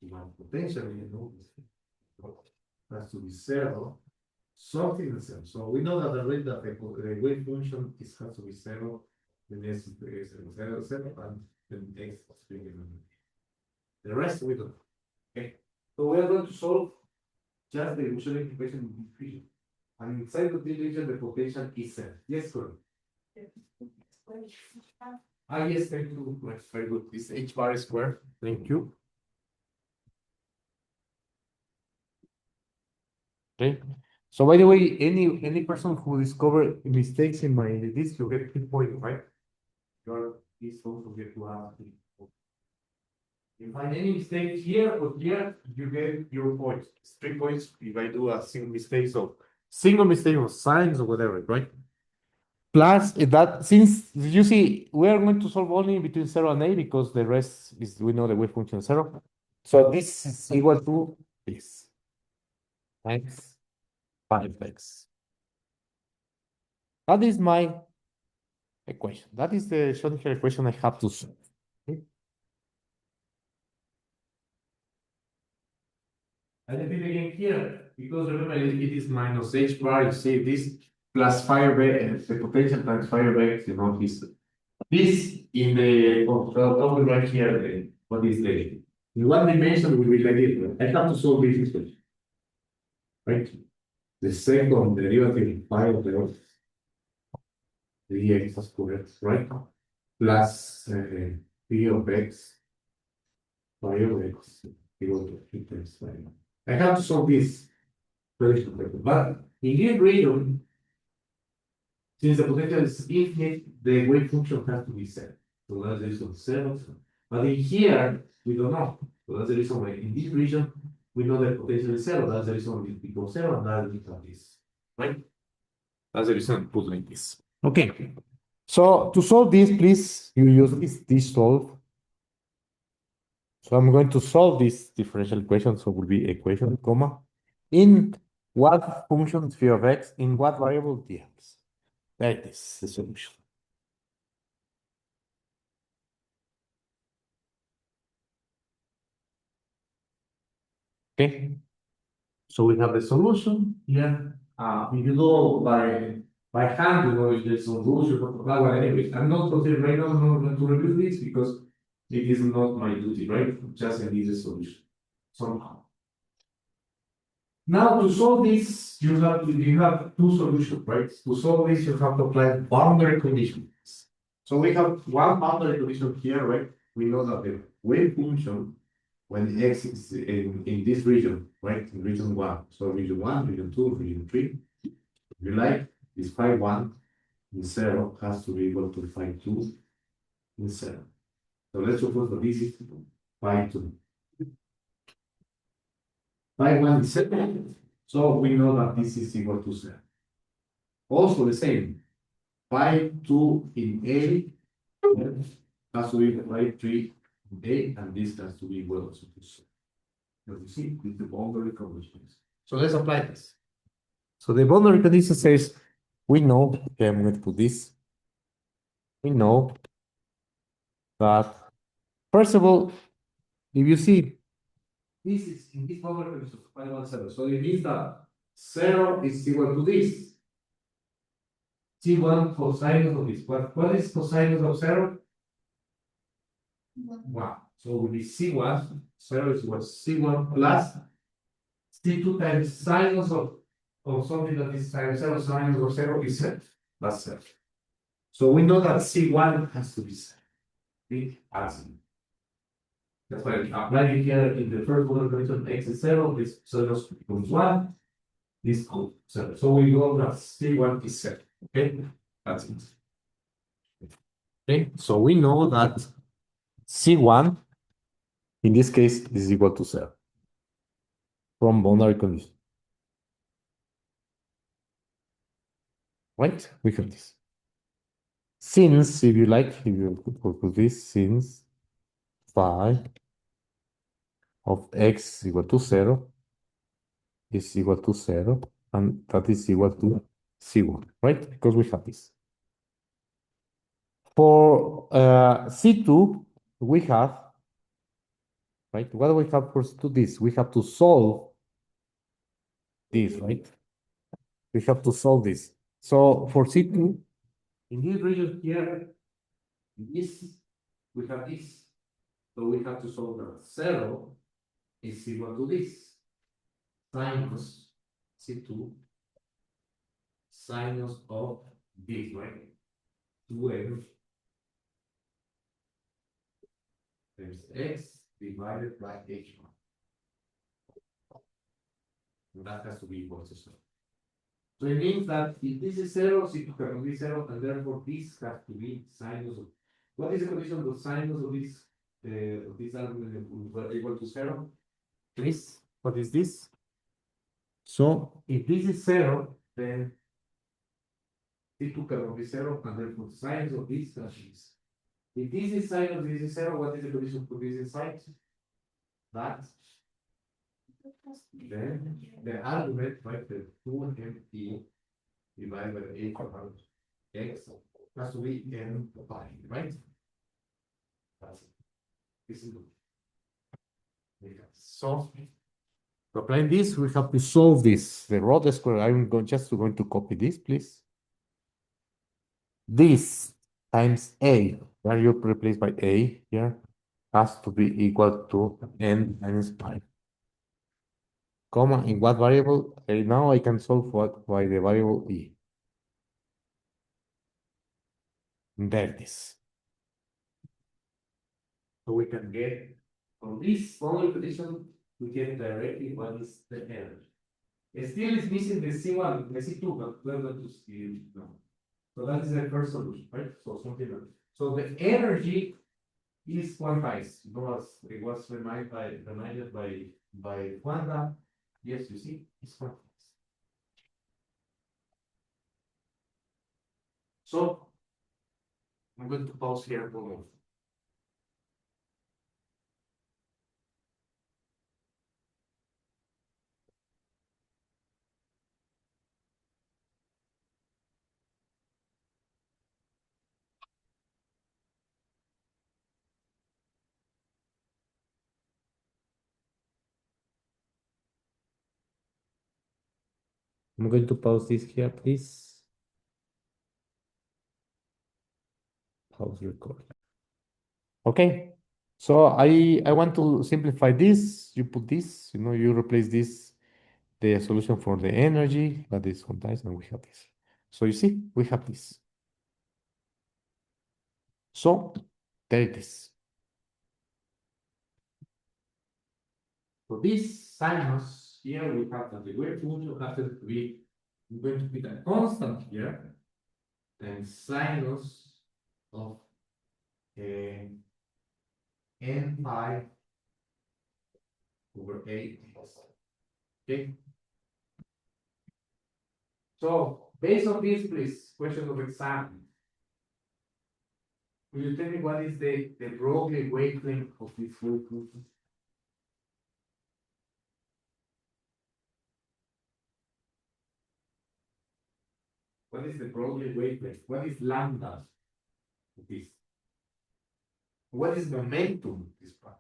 one potential, you know, has to be 0, something the same. So we know that the rate that the wave function is has to be 0, then s is 0, 0, and then x is bigger than the rest we don't. Okay, so we are going to solve just the Schrodinger equation in this region. And inside of this region, the potential is 0. Yes, correct. Yes, thank you. Very good. This h bar square. Thank you. Okay. So by the way, any person who discover mistakes in my this, you get 3 points, right? Your this also get to have 3 points. You find any mistake here or here, you get your points. It's 3 points if I do a single mistake. So single mistake of signs or whatever, right? Plus that since you see we are going to solve only between 0 and a because the rest is we know the wave function 0. So this is equal to this times 5x. That is my equation. That is the Schrodinger equation I have to solve. Okay. And then again here, because remember it is minus h bar, you see this plus 5x, the potential times 5x, you know, this in the top right here, what is the in one dimension will be like this. I have to solve this equation. Right? The second derivative of the dx squared, right? Plus p of x, phi of x equal to 3 times 5. I have to solve this relation, but in this region, since the potential is infinite, the wave function has to be set. So that's the reason 0. But in here, we don't know. So that's the reason why in this region, we know that potential is 0. That's the reason why it becomes 0, and that's the reason this. Right? That's the reason I put like this. Okay. So to solve this, please, you use this solve. So I'm going to solve this differential equation. So it will be equation, comma, in what function phi of x, in what variable dx. That is the solution. Okay. So we have the solution here. If you go by hand, you know, if there's some rules, you have to apply. Well, anyway, I'm not considering right now not to review this because it is not my duty, right? Just I need a solution somehow. Now to solve this, you have two solutions, right? To solve this, you have to apply boundary conditions. So we have one boundary condition here, right? We know that the wave function when x is in this region, right? In region 1. So region 1, region 2, region 3. If you like, this phi 1 in 0 has to be equal to phi 2 in 0. So let's suppose that this is phi 2. Phi 1 is 0. So we know that this is equal to 0. Also the same. Phi 2 in A has to be phi 3 in A, and this has to be equal to 0. As you see, with the boundary conditions. So let's apply this. So the boundary condition says, we know, okay, I'm going to put this. We know that, first of all, if you see, this is in this boundary condition, phi 1, 0. So it means that 0 is equal to this. C1 cosine of this. What is cosine of 0? 1. So it will be C1, 0 is equal to C1 plus C2 times sinus of something that is times 0, sinus of 0 is 0. That's 0. So we know that C1 has to be zero. Okay, as that's why I applied it here in the first one equation x is zero, this zero becomes one, this goes zero. So we know that C1 is zero. Okay, that's it. Okay, so we know that C1 in this case is equal to zero from boundary condition. Right? We have this. Since, if you like, if you put this, since phi of x equal to zero is equal to zero, and that is equal to C1, right? Because we have this. For C2, we have, right? What do we have for C2? This. We have to solve this, right? We have to solve this. So for C2, in this region here, this, we have this. So we have to solve that. Zero is equal to this. Sinus C2, sinus of this, right? 2m times x divided by h1. And that has to be equal to zero. So it means that if this is zero, C2 cannot be zero, and therefore this has to be sinus of. What is the condition of sinus of this argument equal to zero? This, what is this? So if this is zero, then C2 cannot be zero, and therefore sinus of this is. If this is sinus, this is zero, what is the condition for this inside? That then the argument, right, the 2mp divided by a of x has to be n pi, right? That's it. This is good. So to apply this, we have to solve this. The Rhodes square, I'm going to copy this, please. This times a, where you replace by a here, has to be equal to n minus pi. Comma, in what variable? Now I can solve what by the variable e. There it is. So we can get from this boundary condition, we get directly what is the energy. It still is missing the C1, the C2, but we're going to see it now. So that is the first solution, right? So something like so the energy is quantized. It was reminded by Wanda. Yes, you see, it's quantized. So I'm going to pause here for a moment. I'm going to pause this here, please. Pause record. Okay. So I want to simplify this. You put this, you replace this, the solution for the energy, that is quantized, and we have this. So you see, we have this. So there it is. So this sinus here, we have that the wave function happens to be, I'm going to put a constant here, then sinus of n pi over 8. Okay. So based on this, please, question of exam. Will you tell me what is the Broglie wavelength of this wave function? What is the Broglie wavelength? What is lambda of this? What is momentum of this part?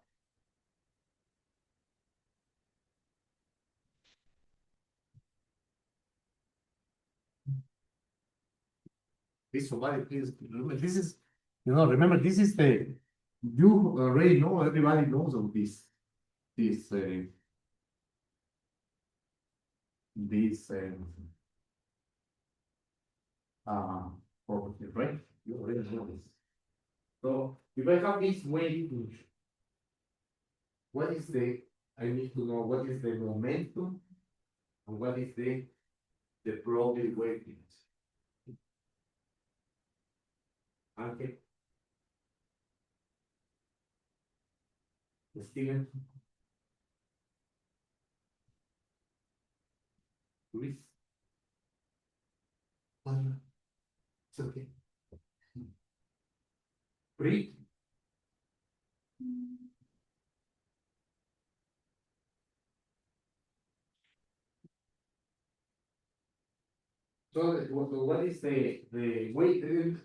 Please, somebody, please, remember, this is, remember, this is you already know, everybody knows of this, this, property, right? You already know this. So if I have this wave function, what is I need to know what is the momentum and what is the Broglie wavelength. Okay. Steven? Luis? It's okay. Breathe. So what is the wave?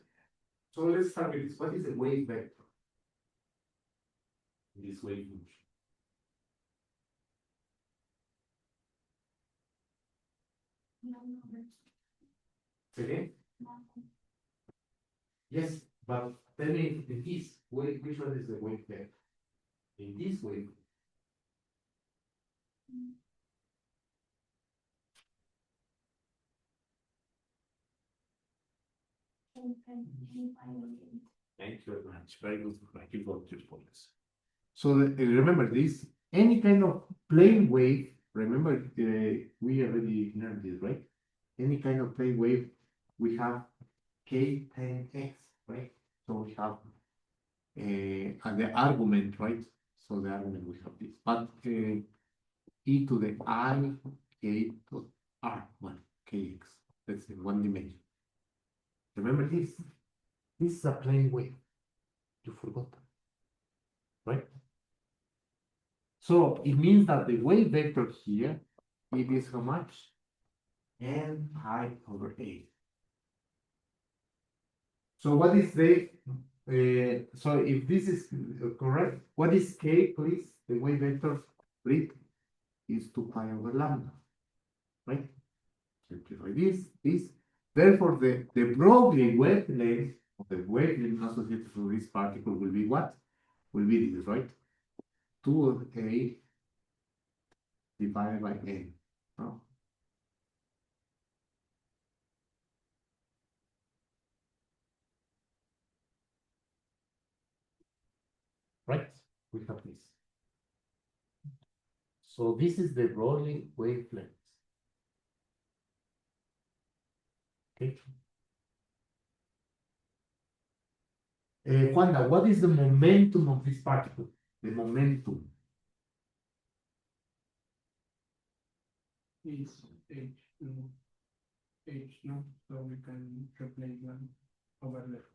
So let's start with this. What is the wave vector? This wave function. Okay? Yes, but tell me in this wave, which one is the wave vector? In this wave. Thank you very much. Very good. Thank you for your points. So remember this, any kind of plane wave, remember we already learned this, right? Any kind of plane wave, we have k times x, right? So we have and the argument, right? So the argument we have this, but e to the I k to r one kx. That's in one dimension. Remember this? This is a plane wave. You forgot, right? So it means that the wave vector here, it is how much? N pi over 8. So what is so if this is correct, what is k, please? The wave vector, please, is 2 pi over lambda, right? Simplify this. Therefore, the Broglie wavelength, the wavelength associated to this particle will be what? Will be this, right? 2a divided by n. No? Right? We have this. So this is the Broglie wavelength. Okay. Juanda, what is the momentum of this particle? The momentum. Is H, no, so we can replace one over there.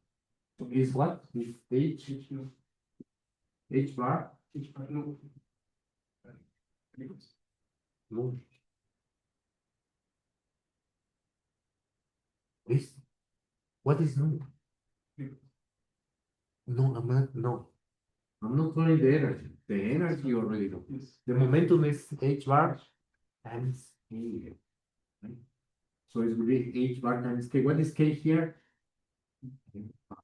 So is what? Is H, H, no, H bar? H, but no. No. Is what is no? No, I'm not. No, I'm not calling the energy. The energy you already know. Yes. The momentum is H bar times K. Right? So it will be H bar times K. What is K here?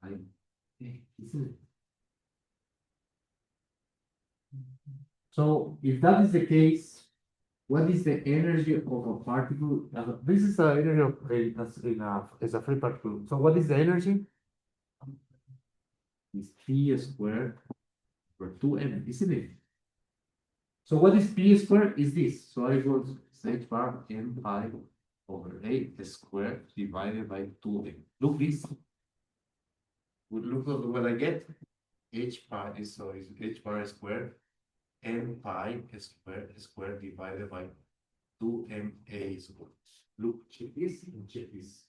5. Isn't it? So if that is the case, what is the energy of a particle? This is the energy of as a free particle. So what is the energy? Is P squared over 2m, isn't it? So what is P squared? Is this? So I go H bar m pi over 8 squared divided by 2m. Look this. Look at what I get. H pi is H bar squared m pi squared divided by 2ma squared. Look, check this and check this.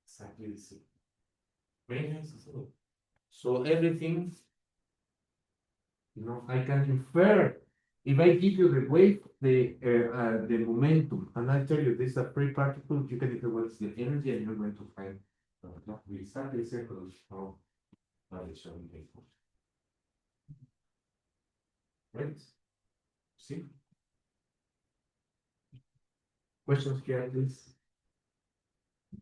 Exactly the same. Very nice. So everything, I can infer. If I give you the wave, the momentum, and I tell you this is a free particle, you can infer what is the energy, and you're going to find exactly the same how it's showing the force. Right? See? Questions here, please?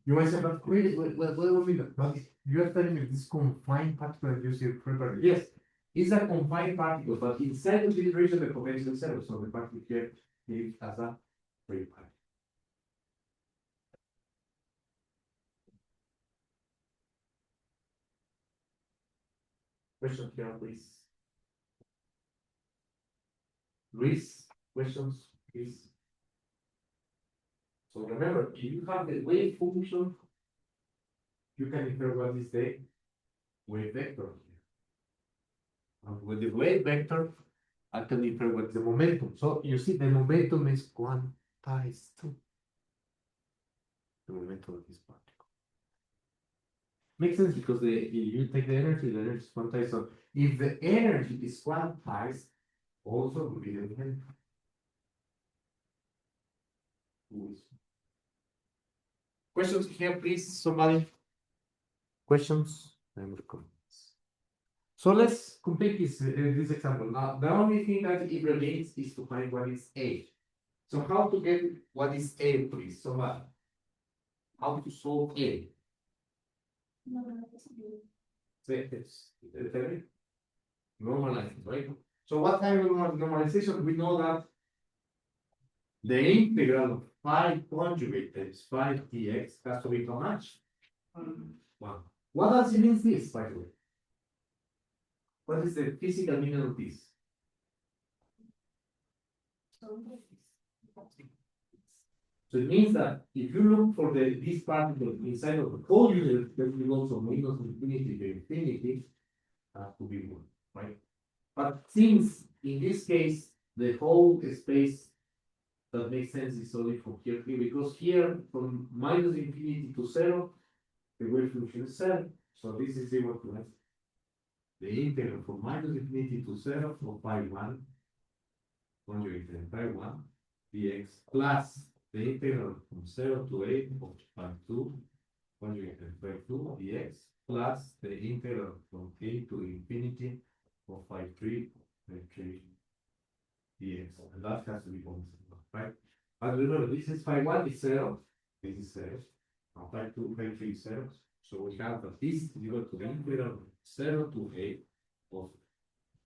You might say, but wait a minute. But you are telling me this confined particle that you see free particle. Yes, it's a confined particle, but inside of this region, the potential is zero. So the particle here is as a free particle. Question here, please. Luis, questions, please. So remember, if you have the wave function, you can infer what is the wave vector. And with the wave vector, I can infer what is the momentum. So you see, the momentum is quantized too. The momentum of this particle. Makes sense because if you take the energy is quantized. So if the energy is quantized, also will be the momentum. Questions here, please, somebody? Questions and comments. So let's complete this example. Now, the only thing that it remains is to find what is A. So how to get what is A, please? So how to solve A? Normalizing, right? So what kind of normalization? We know that the integral of phi conjugate times phi dx has to be how much? 1. What does it mean this, by the way? What is the physical meaning of this? So it means that if you look for this particle inside of the whole universe, that will also minus infinity to infinity has to be 1, right? But since in this case the whole space that makes sense is only from here, because here from minus infinity to 0, the wave function is 0. So this is equal to the integral from minus infinity to 0 of phi 1 conjugate phi 1 dx plus the integral from 0 to a of phi 2 conjugate phi 2 dx plus the integral from a to infinity of phi 3 dx. And that has to be constant, right? But remember, this is phi 1 is 0, this is 0, and phi 2, phi 3 is 0. So we have that this is equal to the integral of 0 to a of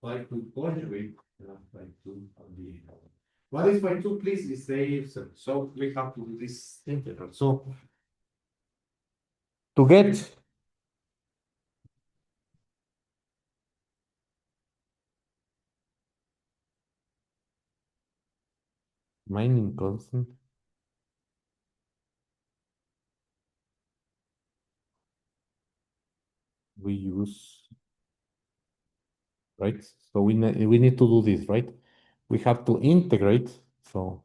phi 2 conjugate and phi 2 on the integral. What is phi 2, please? Is the so we have to do this integral. So to get mining constant, we use, right? So we need to do this, right? We have to integrate. So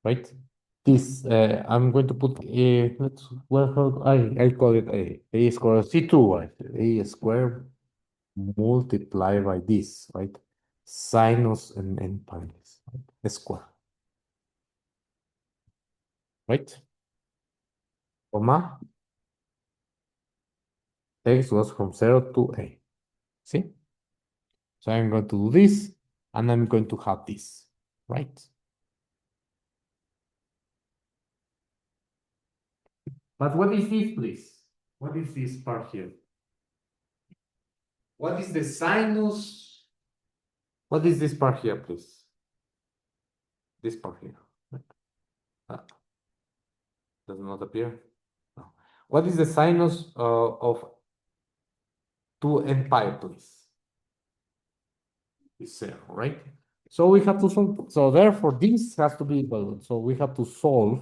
right, this I'm going to put a I call it a square c2, right? A square multiplied by this, right? Sinus and n pi, right? A square, right? Comma x goes from 0 to a. See? So I'm going to do this, and I'm going to have this, right? But what is this, please? What is this part here? What is the sinus? What is this part here, please? This part here. Does not appear. No. What is the sinus of 2n pi, please? It's 0, right? So we have to solve. So therefore, this has to be equal. So we have to solve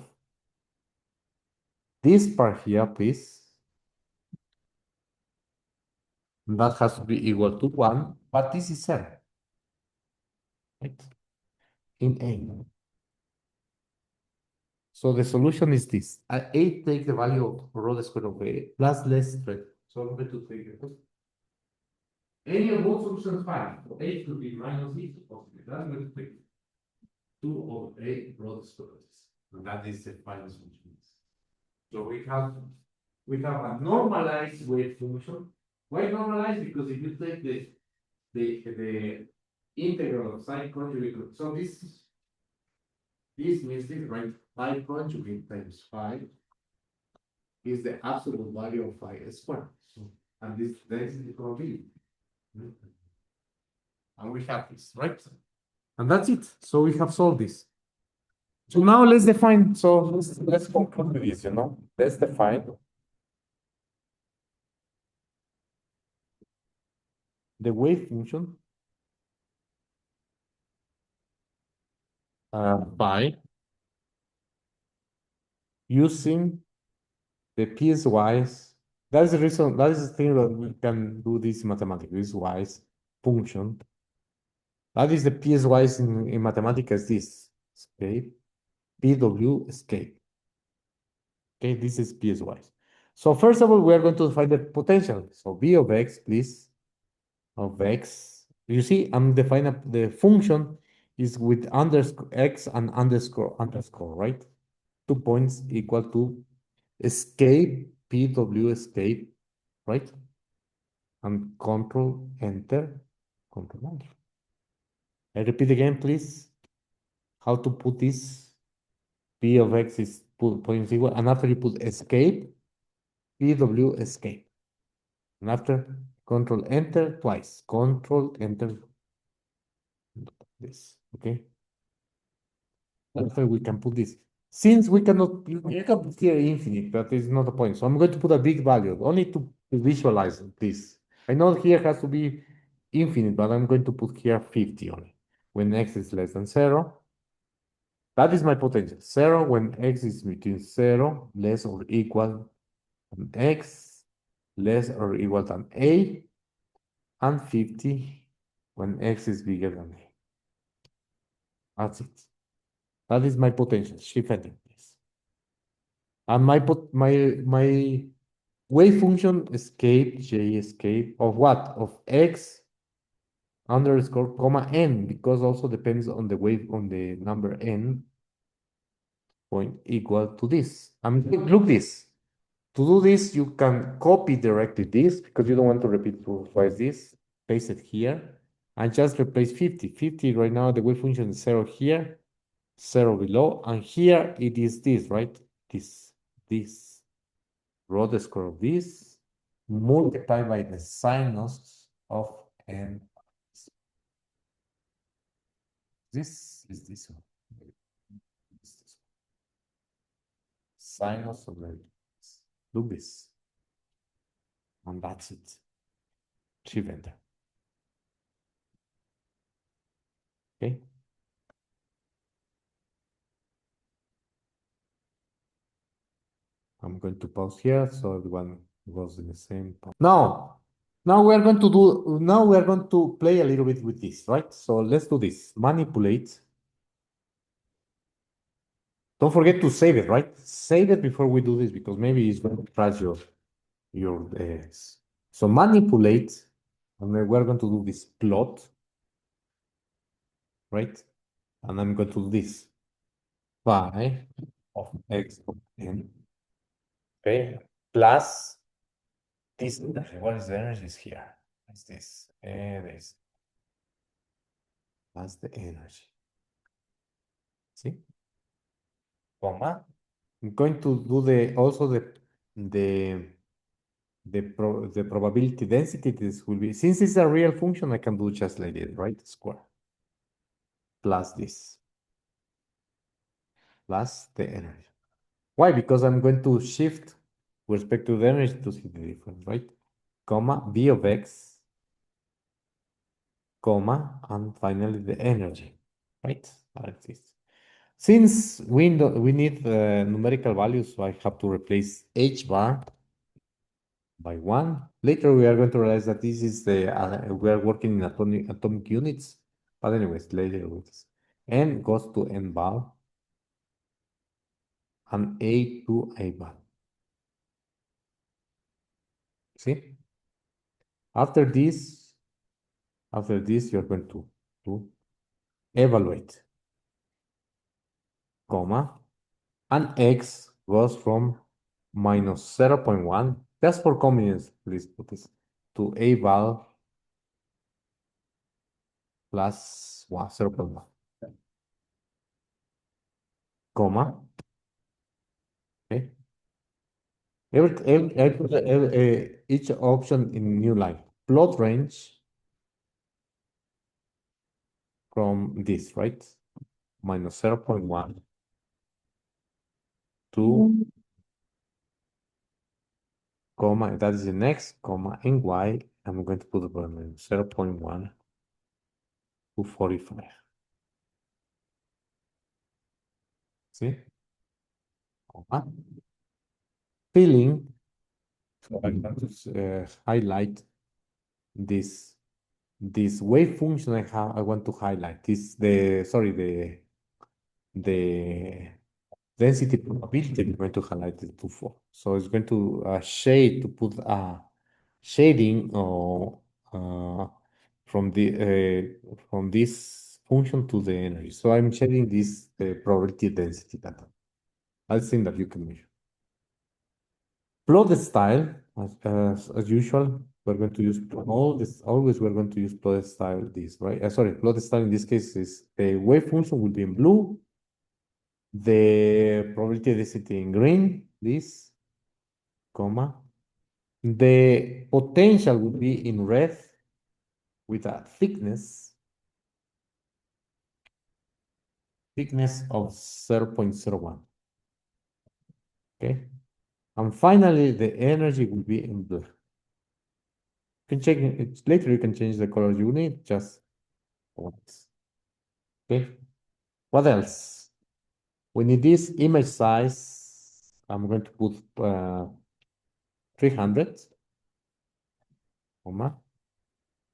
this part here, please. That has to be equal to 1, but this is 0. Right? In A. So the solution is this. A take the value of rho the square of A plus less thread. So I'm going to take it. Any of both solutions fine. A could be minus b possibly. That's going to take 2 over A rho the square of this. And that is the final solution. So we have a normalized wave function. Why normalized? Because if you take the integral of sine conjugate, so this means this, right? Phi conjugate times phi is the absolute value of phi squared. So, and this density probability. And we have this, right? And that's it. So we have solved this. So now let's define. So let's conclude with this, Let's define the wave function by using the piecewise. That is the reason, that is the thing that we can do this mathematics, piecewise function. That is the piecewise in mathematics as this. Escape, PW escape. Okay, this is piecewise. So first of all, we are going to find the potential. So V of x, please, of x. You see, I'm defining the function is with underscore x and underscore, right? 2 points equal to escape, PW escape, right? And control enter, control enter. I repeat again, please, how to put this. P of x is points equal, and after you put escape, PW escape. And after control enter twice, control enter this, okay? After we can put this. Since we cannot, you can put here infinite, that is not the point. So I'm going to put a big value, only to visualize this. I know here has to be infinite, but I'm going to put here 50 only. When x is less than 0, that is my potential. 0 when x is between 0, less or equal than x, less or equal than a, and 50 when x is bigger than a. That's it. That is my potential. Shift enter, please. And my wave function escape, J escape of what? Of x underscore comma n, because also depends on the wave on the number n point equal to this. Look this. To do this, you can copy directly this because you don't want to repeat twice this. Paste it here and just replace 50. 50 right now, the wave function is 0 here, 0 below, and here it is this, right? This. Raw the square of this multiplied by the sinus of n. This is this one. Sinus of the look this. And that's it. Shift enter. Okay. I'm going to pause here so everyone goes in the same. Now we are going to play a little bit with this, right? So let's do this. Manipulate. Don't forget to save it, right? Save it before we do this because maybe it's going to crash your so manipulate, and then we're going to do this plot, right? And I'm going to do this phi of x of n, okay, plus this. What is the energy is here? What's this? This. That's the energy. See? Comma. I'm going to do the probability density. This will be, since it's a real function, I can do just like it, right? Square. Plus this. Plus the energy. Why? Because I'm going to shift with respect to the energy to see the difference, right? Comma, V of x, comma, and finally the energy, right? Like this. Since we need numerical values, so I have to replace h bar by 1. Later, we are going to realize that this is the, we are working in atomic units. But anyways, later with this. N goes to n bar and a to a bar. See? After this, you're going to evaluate, comma, and x goes from minus 0.1, just for convenience, please put this, to a val plus 1, 0.1, comma, okay. Each option in new line. Plot range from this, right? Minus 0.1 to comma, that is in X, comma, in Y, I'm going to put the parameter 0.1 to 45. See? Comma. Filling. So I'm going to highlight this wave function I want to highlight. This the density probability I'm going to highlight it to 4. So it's going to shade to put a shading or from this function to the energy. So I'm shading this probability density data. I think that you can measure. Plot style, as usual, we're going to use always we're going to use plot style this, right? Sorry, plot style in this case is the wave function will be in blue, the probability density in green, this, comma. The potential will be in red with a thickness of 0.01. Okay. And finally, the energy will be in blue. You can check it later, you can change the color you need, just once. Okay. What else? We need this image size. I'm going to put 300, comma.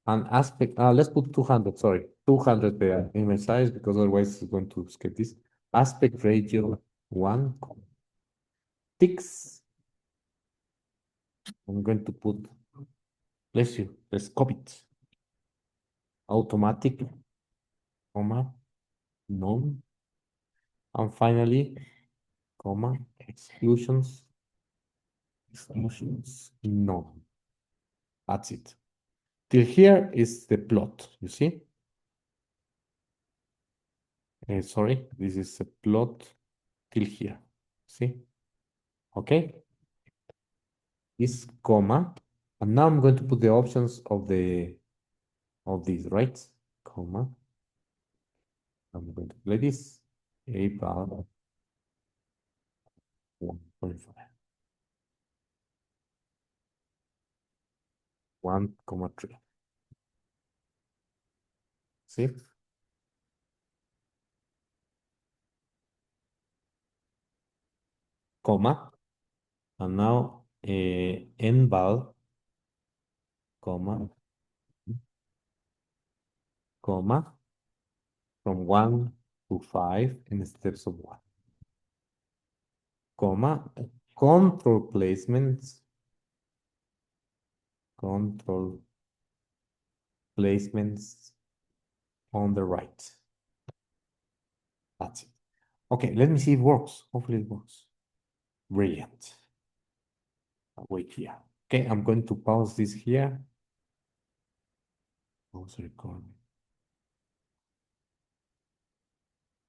And aspect, let's put 200, sorry, 200 the image size, because otherwise it's going to skip this. Aspect ratio 1, 6. I'm going to put, bless you, let's copy it. Automatic, comma, none. And finally, comma, exclusions, none. That's it. Till here is the plot, you see? Sorry, this is a plot till here, see? Okay? This comma, and now I'm going to put the options of these, right? Comma. I'm going to play this. A bar 1.5. 1,3. See? Comma. And now n val, comma, comma, from 1 to 5 in steps of 1. Comma, control placements, on the right. That's it. Okay, let me see if it works. Hopefully it works. Brilliant. I'll wait here. Okay, I'm going to pause this here. Pause recording.